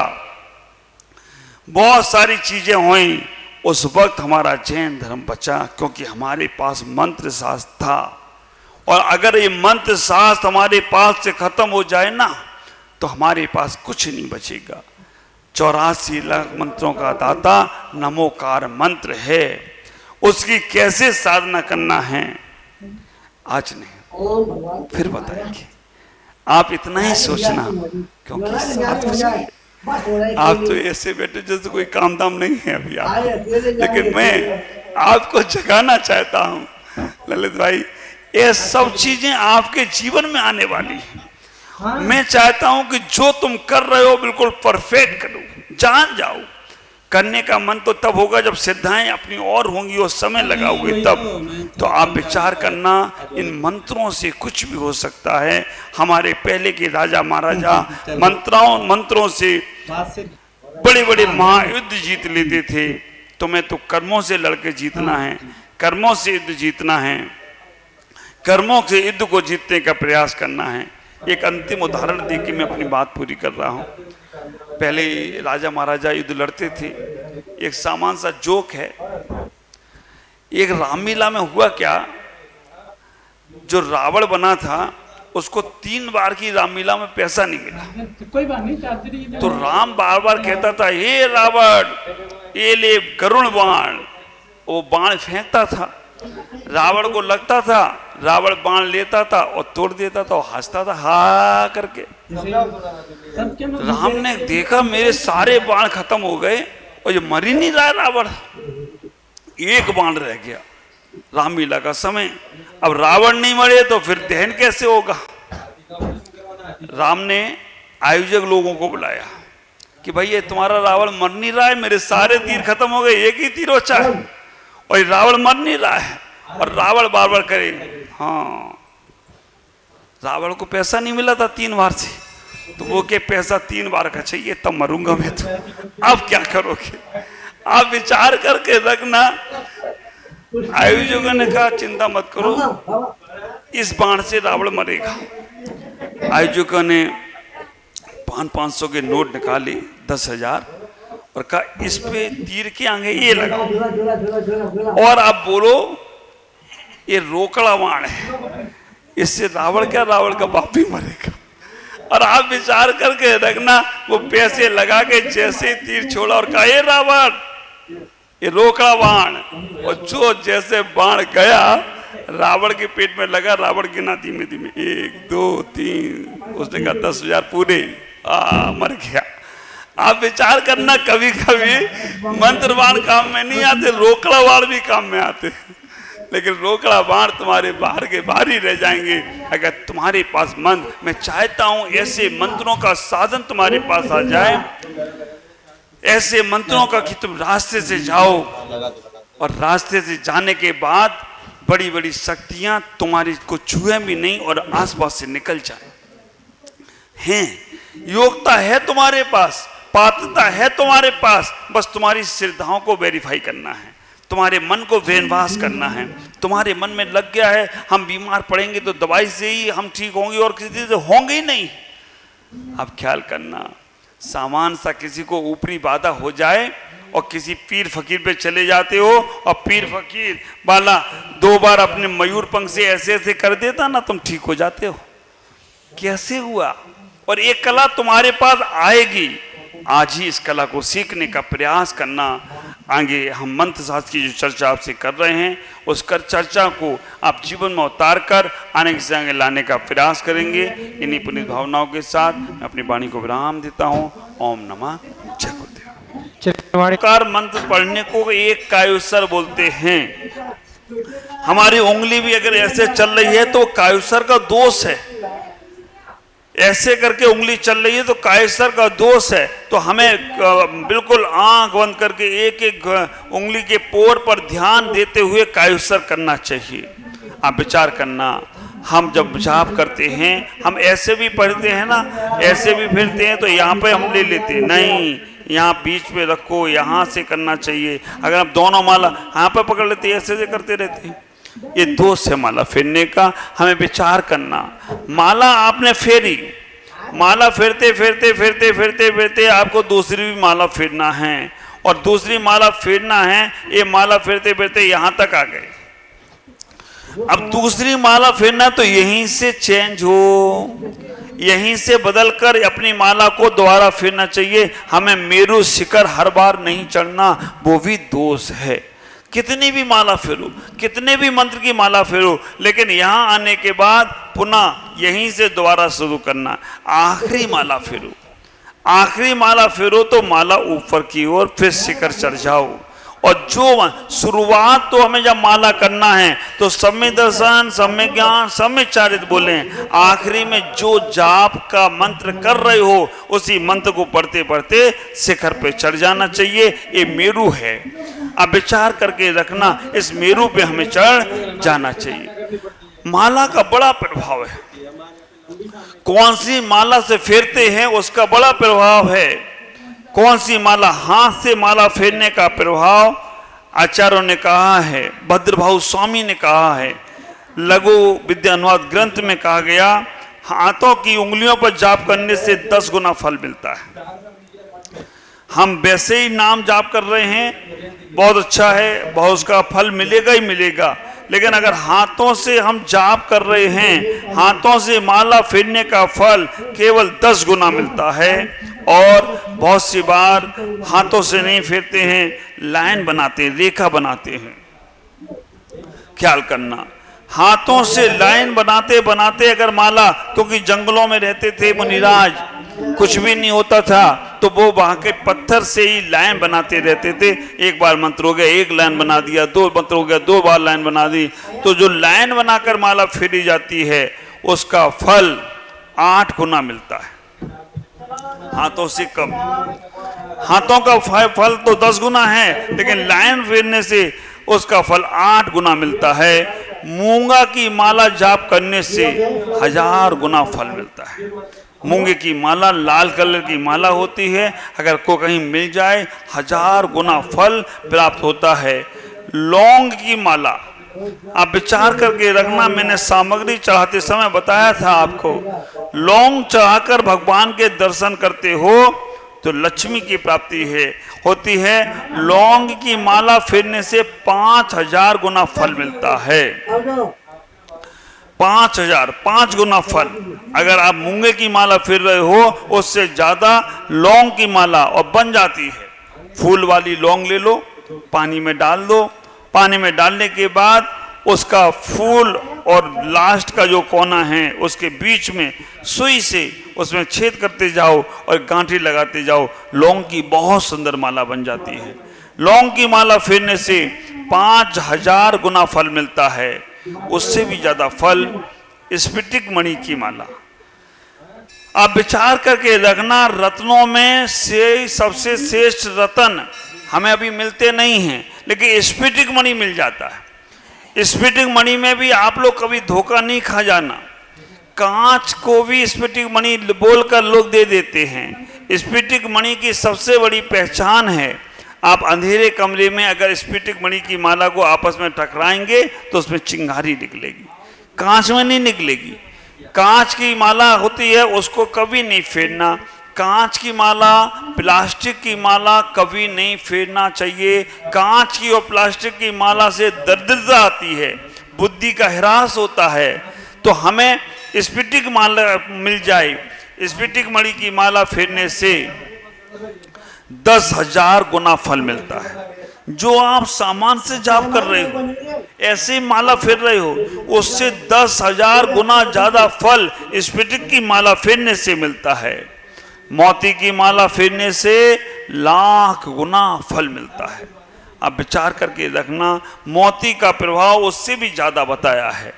Speaker 1: बहुत सारी चीजें हुई। उस वक्त हमारा जैन धर्म बचा क्योंकि हमारे पास मंत्र शास्त्र था। और अगर ये मंत्र शास्त्र हमारे पास से खत्म हो जाए ना तो हमारे पास कुछ नहीं बचेगा। 84 लाख मंत्रों का दाता नमोकार मंत्र है, उसकी कैसे साधना करना है आज नहीं फिर बताएंगे। आप इतना ही सोचना, क्योंकि 7 बजे आप तो ऐसे बैठे जैसे कोई काम धाम नहीं है अभी आप, लेकिन मैं आपको जगाना चाहता हूं ललित भाई। ये सब चीजें आपके जीवन में आने वाली हैं। मैं चाहता हूं कि जो तुम कर रहे हो बिल्कुल परफेक्ट करो, जान जाओ। करने का मन तो तब होगा जब सिद्धाएं अपनी और होंगी और समय लगाओगे तब। तो आप विचार करना, इन मंत्रों से कुछ भी हो सकता है। हमारे पहले के राजा महाराजा मंत्रों से बड़े बड़े महायुद्ध जीत लेते थे। तुम्हें तो कर्मों से लड़के जीतना है, कर्मों से युद्ध जीतना है, कर्मों से युद्ध को जीतने का प्रयास करना है। एक अंतिम उदाहरण दे के मैं अपनी बात पूरी कर रहा हूं। पहले राजा महाराजा युद्ध लड़ते थे। एक सामान सा जोक है। एक रामलीला में हुआ क्या, जो रावण बना था उसको 3 बार की रामलीला में पैसा नहीं मिला।
Speaker 2: कोई बात नहीं,
Speaker 1: तो राम बार बार कहता था, हे रावण ये ले गरुण बाण। वो बाण फेंकता था, रावण को लगता था, रावण बाण लेता था और तोड़ देता था और हंसता था हा करके। राम ने देखा मेरे सारे बाण खत्म हो गए और ये मर ही नहीं रहा रावण, एक बाण रह गया। रामलीला का समय, अब रावण नहीं मरे तो फिर दहन कैसे होगा। राम ने आयोजक लोगों को बुलाया कि भाई ये तुम्हारा रावण मर नहीं रहा है, मेरे सारे तीर खत्म हो गए, एक ही तीर बचा है और ये रावण मर नहीं रहा है। और रावण बार बार करे हाँ। रावण को पैसा नहीं मिला था 3 बार से, तो वो के पैसा 3 बार का चाहिए तब मरूंगा मैं। तो अब क्या करोगे? आप विचार करके रखना। आयोजकों ने कहा चिंता मत करो, इस बाण से रावण मरेगा। आयोजकों ने 500 के नोट निकाले, 10,000 और कहा इस पे तीर के आगे ये लगाओ और आप बोलो ये रोकड़ा बाण है, इससे रावण क्या, रावण का बाप भी मरेगा। और आप विचार करके रखना, वो पैसे लगा के जैसे तीर छोड़ा और कहा ये रावण ये रोकड़ा बाण, और जो जैसे बाण गया रावण के पेट में लगा। रावण गिना धीमे धीमे 1 2 3, उसने कहा 10,000 पूरे, मर गया। आप विचार करना, कभी कभी मंत्र बाण काम में नहीं आते, रोकड़ा बाण भी काम में आते, लेकिन रोकड़ा बाण तुम्हारे बाहर के बाहर ही रह जाएंगे अगर तुम्हारे पास मंत्र। मैं चाहता हूं ऐसे मंत्रों का साधन तुम्हारे पास आ जाए, ऐसे मंत्रों का कि तुम रास्ते से जाओ और रास्ते से जाने के बाद बड़ी बड़ी शक्तियां तुम्हारी को छुए भी नहीं और आसपास से निकल जाए। हैं, योग्यता है तुम्हारे पास, पात्रता है तुम्हारे पास, बस तुम्हारी श्रद्धाओं को वेरीफाई करना है, तुम्हारे मन को वेनवास करना है। तुम्हारे मन में लग गया है हम बीमार पड़ेंगे तो दवाई से ही हम ठीक होंगे और किसी से होंगे ही नहीं। अब ख्याल करना, सामान सा किसी को ऊपरी बाधा हो जाए और किसी पीर फकीर पे चले जाते हो और पीर फकीर वाला 2 बार अपने मयूर पंख से ऐसे ऐसे कर देता ना, तुम ठीक हो जाते हो। कैसे हुआ? और एक कला तुम्हारे पास आएगी। आज ही इस कला को सीखने का प्रयास करना। आगे हम मंत्र शास्त्र की जो चर्चा आपसे कर रहे हैं उस चर्चा को आप जीवन में उतार कर आने के आगे लाने का प्रयास करेंगे। इन्हीं पुनीत भावनाओं के साथ मैं अपनी वाणी को विराम देता हूँ। ओम नमः जय गुरुदेव। कार मंत्र पढ़ने को एक कायुसर बोलते हैं। हमारी उंगली भी अगर ऐसे चल रही है तो कायुसर का दोष है। ऐसे करके उंगली चल रही है तो कायसर का दोष है। तो हमें बिल्कुल आंख बंद करके एक एक उंगली के पोर पर ध्यान देते हुए कायसर करना चाहिए। आप विचार करना, हम जब जाप करते हैं हम ऐसे भी पढ़ते हैं ना, ऐसे भी फिरते हैं तो यहाँ पे हम ले लेते हैं, नहीं यहाँ बीच में रखो, यहाँ से करना चाहिए। अगर आप दोनों माला यहाँ पे पकड़ लेते हैं ऐसे करते रहते हैं, ये दोष है माला फेरने का। हमें विचार करना, माला आपने फेरी, माला फेरते फेरते फेरते फेरते फेरते आपको दूसरी भी माला फेरना है और दूसरी माला फेरना है। ये माला फेरते फेरते यहाँ तक आ गए। अब दूसरी माला फेरना तो यहीं से चेंज हो, यहीं से बदलकर अपनी माला को दोबारा फेरना चाहिए। हमें मेरू शिखर हर बार नहीं चढ़ना, वो भी दोष है। कितनी भी माला फेरो, कितने भी मंत्र की माला फेरो, लेकिन यहाँ आने के बाद पुनः यहीं से दोबारा शुरू करना। आखिरी माला फेरो, आखिरी माला फेरो तो माला ऊपर की ओर फिर शिखर चढ़ जाओ। और जो शुरुआत तो हमें जब माला करना है तो सम्यक दर्शन, सम्यक ज्ञान, सम्यक चारित्र बोले। आखिरी में जो जाप का मंत्र कर रहे हो उसी मंत्र को पढ़ते पढ़ते शिखर पे चढ़ जाना चाहिए। ये मेरू है, अब विचार करके रखना, इस मेरू पे हमें चढ़ जाना चाहिए। माला का बड़ा प्रभाव है, कौन सी माला से फेरते हैं उसका बड़ा प्रभाव है। कौन सी माला, हाथ से माला फेरने का प्रभाव आचार्यों ने कहा है, भद्रभाऊ स्वामी ने कहा है, लघु विद्या अनुवाद ग्रंथ में कहा गया, हाथों की उंगलियों पर जाप करने से 10 गुना फल मिलता है। हम वैसे ही नाम जाप कर रहे हैं, बहुत अच्छा है, बहुत उसका फल मिलेगा ही मिलेगा, लेकिन अगर हाथों से हम जाप कर रहे हैं, हाथों से माला फेरने का फल केवल 10 गुना मिलता है। और बहुत सी बार हाथों से नहीं फेरते हैं, लाइन बनाते हैं, रेखा बनाते हैं। ख्याल करना, हाथों से लाइन बनाते बनाते अगर माला, क्योंकि जंगलों में रहते थे मुनिराज, कुछ भी नहीं होता था तो वो वहां के पत्थर से ही लाइन बनाते रहते थे। एक बार मंत्र हो गया, एक लाइन बना दिया, 2 मंत्र हो गया, 2 बार लाइन बना दी, तो जो लाइन बनाकर माला फेरी जाती है उसका फल 8 गुना मिलता है, हाथों से कम। हाथों का फल तो 10 गुना है, लेकिन लाइन फेरने से उसका फल 8 गुना मिलता है। मूंगा की माला जाप करने से 1000 गुना फल मिलता है। मूंगे की माला लाल कलर की माला होती है, अगर को कहीं मिल जाए 1000 गुना फल प्राप्त होता है। लौंग की माला आप विचार करके रखना, मैंने सामग्री चढ़ाते समय बताया था आपको, लौंग चढ़ाकर भगवान के दर्शन करते हो तो लक्ष्मी की प्राप्ति होती है। लौंग की माला फेरने से 5000 गुना फल मिलता है। 5 गुना फल। अगर आप मूंगे की माला फेर रहे हो उससे ज्यादा लौंग की माला और बन जाती है। फूल वाली लौंग ले लो, पानी में डाल दो, पानी में डालने के बाद उसका फूल और लास्ट का जो कोना है उसके बीच में सुई से उसमें छेद करते जाओ और गांठी लगाते जाओ, लौंग की बहुत सुंदर माला बन जाती है। लौंग की माला फेरने से 5000 गुना फल मिलता है। उससे भी ज्यादा फल स्फटिक मणि की माला। आप विचार करके रखना, रत्नों में से सबसे श्रेष्ठ रत्न हमें अभी मिलते नहीं हैं, लेकिन स्फटिक मणि मिल जाता है। स्फटिक मणि में भी आप लोग कभी धोखा नहीं खा जाना। कांच को भी स्फटिक मणि बोलकर लोग दे देते हैं। स्फटिक मणि की सबसे बड़ी पहचान है, आप अंधेरे कमरे में अगर स्फटिक मणि की माला को आपस में टकराएंगे तो उसमें चिंगारी निकलेगी, कांच में नहीं निकलेगी। कांच की माला होती है उसको कभी नहीं फेरना। कांच की माला, प्लास्टिक की माला कभी नहीं फेरना चाहिए। कांच की और प्लास्टिक की माला से दरिद्रता आती है, बुद्धि का ह्रास होता है। तो हमें स्फटिक माला मिल जाए। स्फटिक मणि की माला फेरने से 10,000 गुना फल मिलता है। जो आप सामान से जाप कर रहे हो, ऐसे माला फेर रहे हो, उससे 10,000 गुना ज्यादा फल स्फटिक की माला फेरने से मिलता है। मोती की माला फेरने से लाख गुना फल मिलता है। आप विचार करके रखना, मोती का प्रभाव उससे भी ज्यादा बताया है।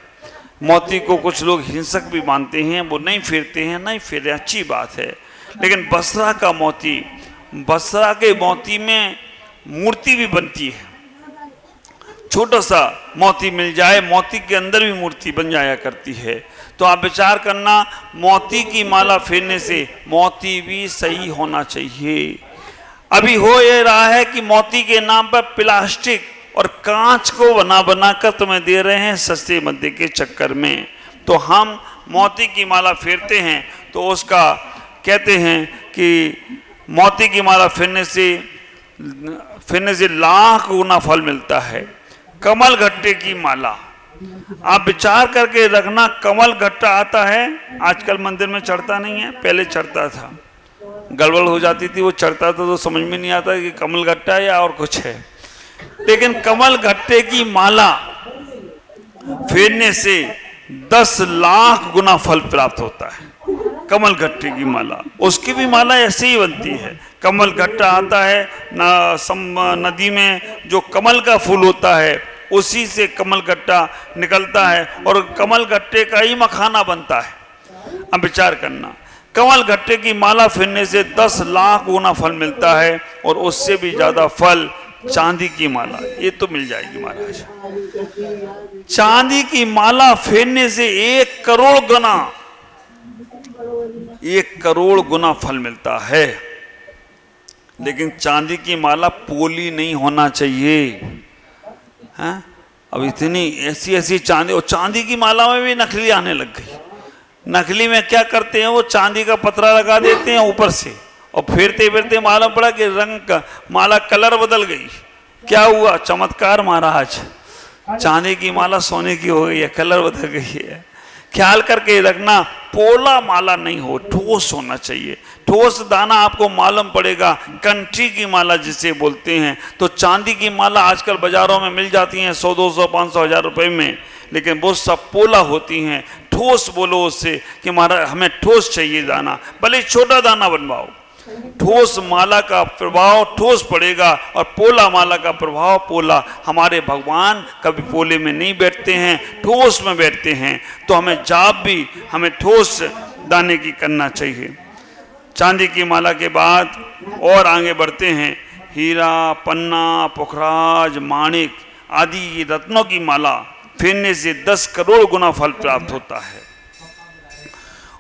Speaker 1: मोती को कुछ लोग हिंसक भी मानते हैं, वो नहीं फेरते हैं, नहीं फेरे, अच्छी बात है। लेकिन बसरा का मोती, बसरा के मोती में मूर्ति भी बनती है। छोटा सा मोती मिल जाए, मोती के अंदर भी मूर्ति बन जाया करती है। तो आप विचार करना, मोती की माला फेरने से मोती भी सही होना चाहिए। अभी हो ये रहा है कि मोती के नाम पर प्लास्टिक और कांच को बना बना कर तुम्हें दे रहे हैं सस्ते मद्दे के चक्कर में। तो हम मोती की माला फेरते हैं तो उसका कहते हैं कि मोती की माला फेरने से लाख गुना फल मिलता है। कमल गट्टे की माला, आप विचार करके रखना, कमल गट्टा आता है, आजकल मंदिर में चढ़ता नहीं है, पहले चढ़ता था। गड़बड़ हो जाती थी, वो चढ़ता था तो समझ में नहीं आता कि कमल गट्टा है या और कुछ है। लेकिन कमल गट्टे की माला फेरने से 10 लाख गुना फल प्राप्त होता है। कमल गट्टे की माला, उसकी भी माला ऐसे ही बनती है। कमल गट्टा आता है नदी में, जो कमल का फूल होता है उसी से कमल गट्टा निकलता है और कमल गट्टे का ही मखाना बनता है। अब विचार करना, कमल गट्टे की माला फेरने से 10 लाख गुना फल मिलता है और उससे भी ज्यादा फल चांदी की माला, ये तो मिल जाएगी महाराज। चांदी की माला फेरने से 1 करोड़ गुना, 1 करोड़ गुना फल मिलता है। लेकिन चांदी की माला पोली नहीं होना चाहिए। हैं? अब इतनी ऐसी ऐसी चांदी, और चांदी की माला में भी नकली आने लग गई। नकली में क्या करते हैं, वो चांदी का पतरा लगा देते हैं ऊपर से और फेरते फेरते मालूम पड़ा कि रंग का माला कलर बदल गई। क्या हुआ? चमत्कार महाराज, चांदी की माला सोने की हो गई है, कलर बदल गई है। ख्याल करके रखना, पोला माला नहीं हो, ठोस होना चाहिए। ठोस दाना आपको मालूम पड़ेगा, कंठी की माला जिसे बोलते हैं। तो चांदी की माला आजकल बाजारों में मिल जाती हैं 100, 200, 500, 1000 रुपए में, लेकिन वो सब पोला होती हैं। ठोस बोलो उससे कि महाराज हमें ठोस चाहिए दाना, भले छोटा दाना बनवाओ। ठोस माला का प्रभाव ठोस पड़ेगा और पोला माला का प्रभाव पोला। हमारे भगवान कभी पोले में नहीं बैठते हैं, ठोस में बैठते हैं। तो हमें जाप भी हमें ठोस दाने की करना चाहिए। चांदी की माला के बाद और आगे बढ़ते हैं, हीरा, पन्ना, पुखराज, माणिक आदि रत्नों की माला फेरने से 10 करोड़ गुना फल प्राप्त होता है।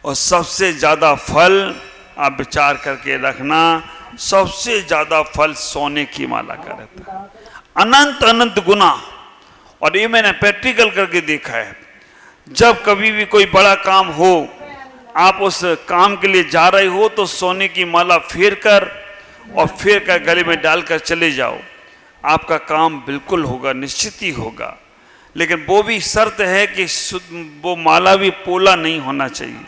Speaker 1: और सबसे ज्यादा फल आप विचार करके रखना, सबसे ज्यादा फल सोने की माला का रहता है, अनंत अनंत गुना। और ये मैंने प्रैक्टिकल करके देखा है। जब कभी भी कोई बड़ा काम हो, आप उस काम के लिए जा रहे हो, तो सोने की माला फेर कर और फेर कर गले में डालकर चले जाओ, आपका काम बिल्कुल होगा, निश्चित ही होगा। लेकिन वो भी शर्त है कि वो माला भी पोला नहीं होना चाहिए,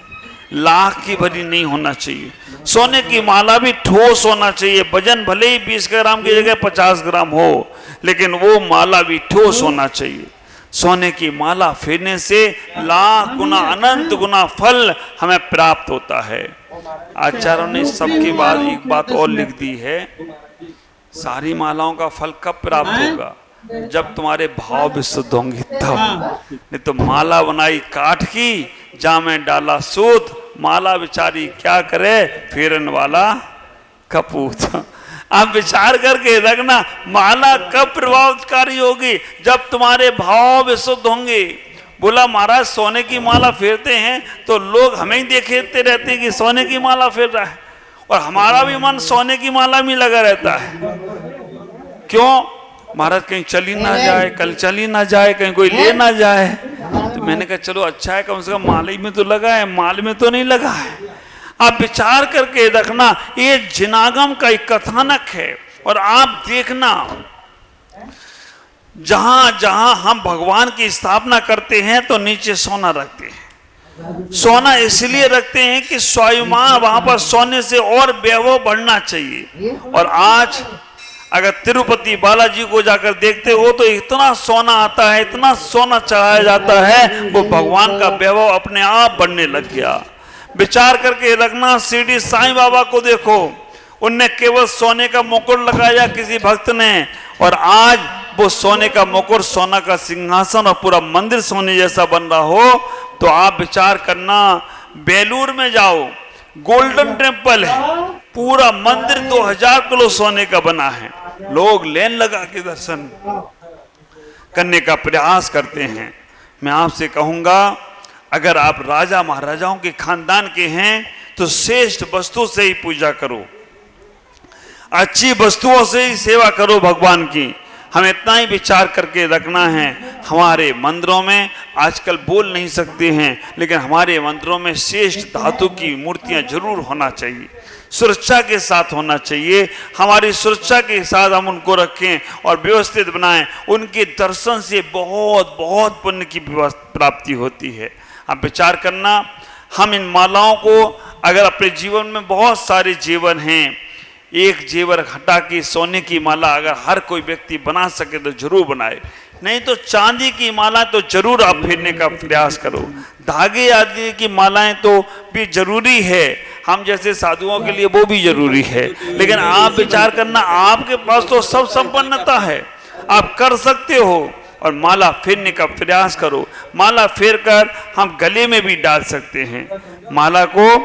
Speaker 1: लाख की भरी नहीं होना चाहिए। सोने की माला भी ठोस होना चाहिए। वजन भले ही 20 ग्राम की जगह 50 ग्राम हो, लेकिन वो माला भी ठोस होना चाहिए। सोने की माला फेरने से लाख गुना, अनंत गुना फल हमें प्राप्त होता है। आचार्यों ने सबके बाद एक बात और लिख दी है, सारी मालाओं का फल कब प्राप्त होगा? जब तुम्हारे भाव विशुद्ध होंगे तब। नहीं तो माला बनाई काठ की, जामे डाला सूत, माला बेचारी क्या करे, फेरन वाला कपूत। आप विचार करके रखना, माला कब प्रभावकारी होगी? जब तुम्हारे भाव विशुद्ध होंगे। बोला महाराज सोने की माला फेरते हैं तो लोग हमें ही देखते रहते हैं कि सोने की माला फेर रहा है, और हमारा भी मन सोने की माला में लगा रहता है। क्यों? महाराज कहीं चली ना जाए, कल चली ना जाए, कहीं कोई ले ना जाए। तो मैंने कहा चलो अच्छा है, कम से कम माले में तो लगा है, माल में तो नहीं लगा है। आप विचार करके रखना, ये जिनागम का एक कथानक है। और आप देखना, जहां जहां हम भगवान की स्थापना करते हैं तो नीचे सोना रखते हैं। सोना इसलिए रखते हैं कि स्वाभिमान वहां पर सोने से और वैभव बढ़ना चाहिए। और आज अगर तिरुपति बालाजी को जाकर देखते हो तो इतना सोना आता है, इतना सोना चढ़ाया जाता है, वो भगवान का वैभव अपने आप बढ़ने लग गया। विचार करके रखना, शिरडी साईं बाबा को देखो, उनने केवल सोने का मुकुट लगाया किसी भक्त ने, और आज वो सोने का मुकुट, सोना का सिंहासन और पूरा मंदिर सोने जैसा बन रहा हो। तो आप विचार करना, बेलूर में जाओ, गोल्डन टेम्पल है, पूरा मंदिर 2000 किलो सोने का बना है। लोग लाइन लगा के दर्शन करने का प्रयास करते हैं। मैं आपसे कहूंगा, अगर आप राजा महाराजाओं के खानदान के हैं तो श्रेष्ठ वस्तु से ही पूजा करो, अच्छी वस्तुओं से ही सेवा करो भगवान की। हमें इतना ही विचार करके रखना है। हमारे मंदिरों में आजकल बोल नहीं सकते हैं, लेकिन हमारे मंदिरों में श्रेष्ठ धातु की मूर्तियां जरूर होना चाहिए, सुरक्षा के साथ होना चाहिए। हमारी सुरक्षा के साथ हम उनको रखें और व्यवस्थित बनाएं। उनके दर्शन से बहुत बहुत पुण्य की प्राप्ति होती है। आप विचार करना, हम इन मालाओं को अगर अपने जीवन में, बहुत सारे जीवन हैं, एक जेवर हटा के सोने की माला अगर हर कोई व्यक्ति बना सके तो जरूर बनाए, नहीं तो चांदी की माला तो जरूर आप फेरने का प्रयास करो। धागे आदि की मालाएं तो भी जरूरी है, हम जैसे साधुओं के लिए वो भी जरूरी है, लेकिन आप विचार करना, आपके पास तो सब संपन्नता है, आप कर सकते हो, और माला फेरने का प्रयास करो। माला फेर कर हम गले में भी डाल सकते हैं। माला को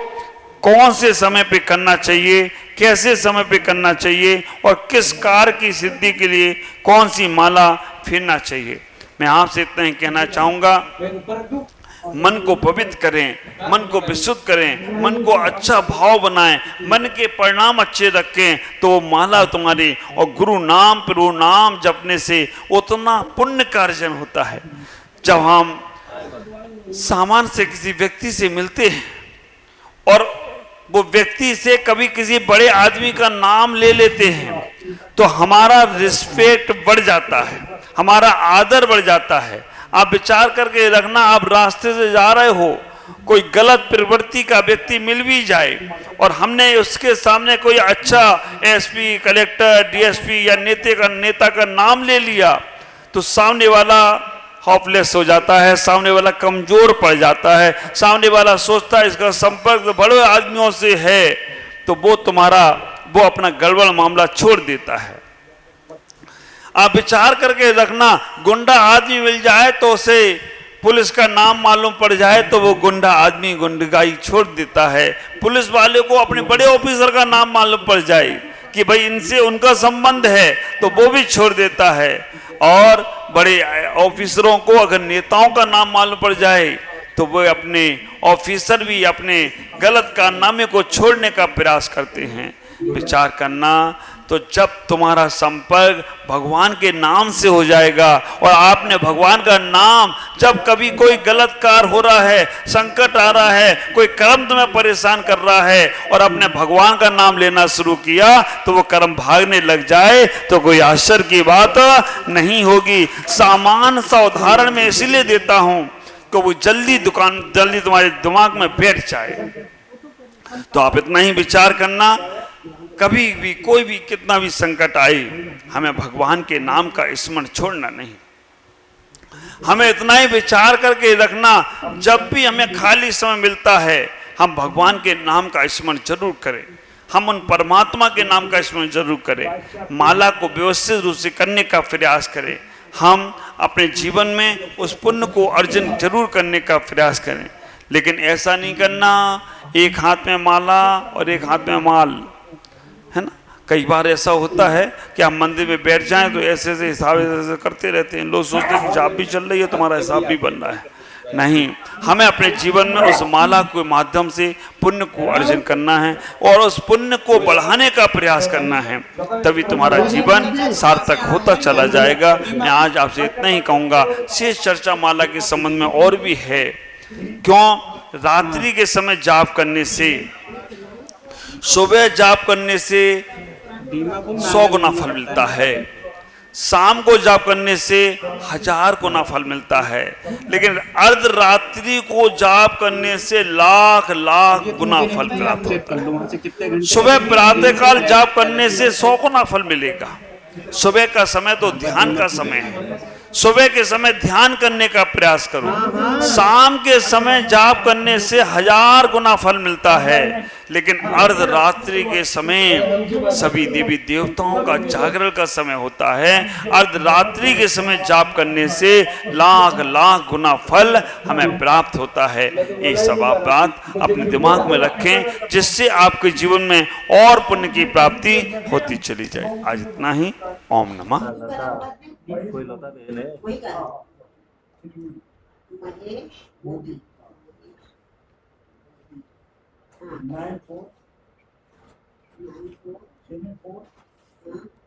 Speaker 1: कौन से समय पे करना चाहिए, कैसे समय पे करना चाहिए, और किस कार्य की सिद्धि के लिए कौन सी माला फेरना चाहिए, मैं आपसे इतना ही कहना चाहूँगा। मन को पवित्र करें, मन को विशुद्ध करें, मन को अच्छा भाव बनाएं, मन के परिणाम अच्छे रखें, तो माला तुम्हारी और गुरु नाम प्रभु नाम जपने से उतना पुण्य का अर्जन होता है। जब हम सामान से किसी व्यक्ति से मिलते हैं और वो व्यक्ति से कभी किसी बड़े आदमी का नाम ले लेते हैं तो हमारा रिस्पेक्ट बढ़ जाता है, हमारा आदर बढ़ जाता है। आप विचार करके रखना, आप रास्ते से जा रहे हो, कोई गलत प्रवृत्ति का व्यक्ति मिल भी जाए और हमने उसके सामने कोई अच्छा एसपी, कलेक्टर, डीएसपी या नेता का नाम ले लिया तो सामने वाला हॉपलेस हो जाता है, सामने वाला कमजोर पड़ जाता है, सामने वाला सोचता है इसका संपर्क बड़े आदमियों से है, तो वो अपना गड़बड़ मामला छोड़ देता है। आप विचार करके रखना, गुंडा आदमी मिल जाए तो उसे पुलिस का नाम मालूम पड़ जाए तो वो गुंडा आदमी गुंडगाई छोड़ देता है। पुलिस वाले को अपने बड़े ऑफिसर का नाम मालूम पड़ जाए कि भाई इनसे उनका संबंध है तो वो भी छोड़ देता है। और बड़े ऑफिसरों को अगर नेताओं का नाम मालूम पड़ जाए तो वो अपने ऑफिसर भी अपने गलत कारनामे को छोड़ने का प्रयास करते हैं। विचार करना, तो जब तुम्हारा संपर्क भगवान के नाम से हो जाएगा और आपने भगवान का नाम, जब कभी कोई गलत कार्य हो रहा है, संकट आ रहा है, कोई कर्म तुम्हें परेशान कर रहा है और आपने भगवान का नाम लेना शुरू किया तो वो कर्म भागने लग जाए तो कोई आश्चर्य की बात नहीं होगी। सामान्य सा उदाहरण मैं इसलिए देता हूं कि वो जल्दी तुम्हारे दिमाग में बैठ जाए। तो आप इतना ही विचार करना, कभी भी कोई भी कितना भी संकट आए, हमें भगवान के नाम का स्मरण छोड़ना नहीं। हमें इतना ही विचार करके रखना, जब भी हमें खाली समय मिलता है हम भगवान के नाम का स्मरण जरूर करें, हम उन परमात्मा के नाम का स्मरण जरूर करें, माला को व्यवस्थित रूप से करने का प्रयास करें। हम अपने जीवन में उस पुण्य को अर्जन जरूर करने का प्रयास करें, लेकिन ऐसा नहीं करना एक हाथ में माला और एक हाथ में माल, है ना। कई बार ऐसा होता है कि आप मंदिर में बैठ जाएं तो ऐसे ऐसे हिसाब ऐसे करते रहते हैं, लोग सोचते हैं कि जाप भी चल रही है, तुम्हारा हिसाब भी बन रहा है। नहीं, हमें अपने जीवन में उस माला के माध्यम से पुण्य को अर्जन करना है और उस पुण्य को बढ़ाने का प्रयास करना है, तभी तुम्हारा जीवन सार्थक होता चला जाएगा। मैं आज आपसे इतना ही कहूँगा। शेष चर्चा माला के संबंध में और भी है। क्यों? रात्रि के समय जाप करने से, सुबह जाप करने से 100 गुना फल मिलता है, शाम को जाप करने से 1000 गुना फल मिलता है, लेकिन अर्धरात्रि को जाप करने से लाख लाख गुना फल प्राप्त होता है। सुबह प्रातः काल जाप करने से 100 गुना फल मिलेगा। सुबह का समय तो ध्यान का समय है, सुबह के समय ध्यान करने का प्रयास करो। शाम के समय जाप करने से 1000 गुना फल मिलता है, लेकिन अर्धरात्रि के समय सभी देवी देवताओं का जागरण का समय होता है। अर्धरात्रि के समय जाप करने से लाख लाख गुना फल हमें प्राप्त होता है। ये सब आप बात अपने दिमाग में रखें, जिससे आपके जीवन में और पुण्य की प्राप्ति होती चली जाए। आज इतना ही। ओम नमः।
Speaker 3: कोई लोटा दे ले।
Speaker 4: वही कर म्हणजे मोदी हाँ 94 94 74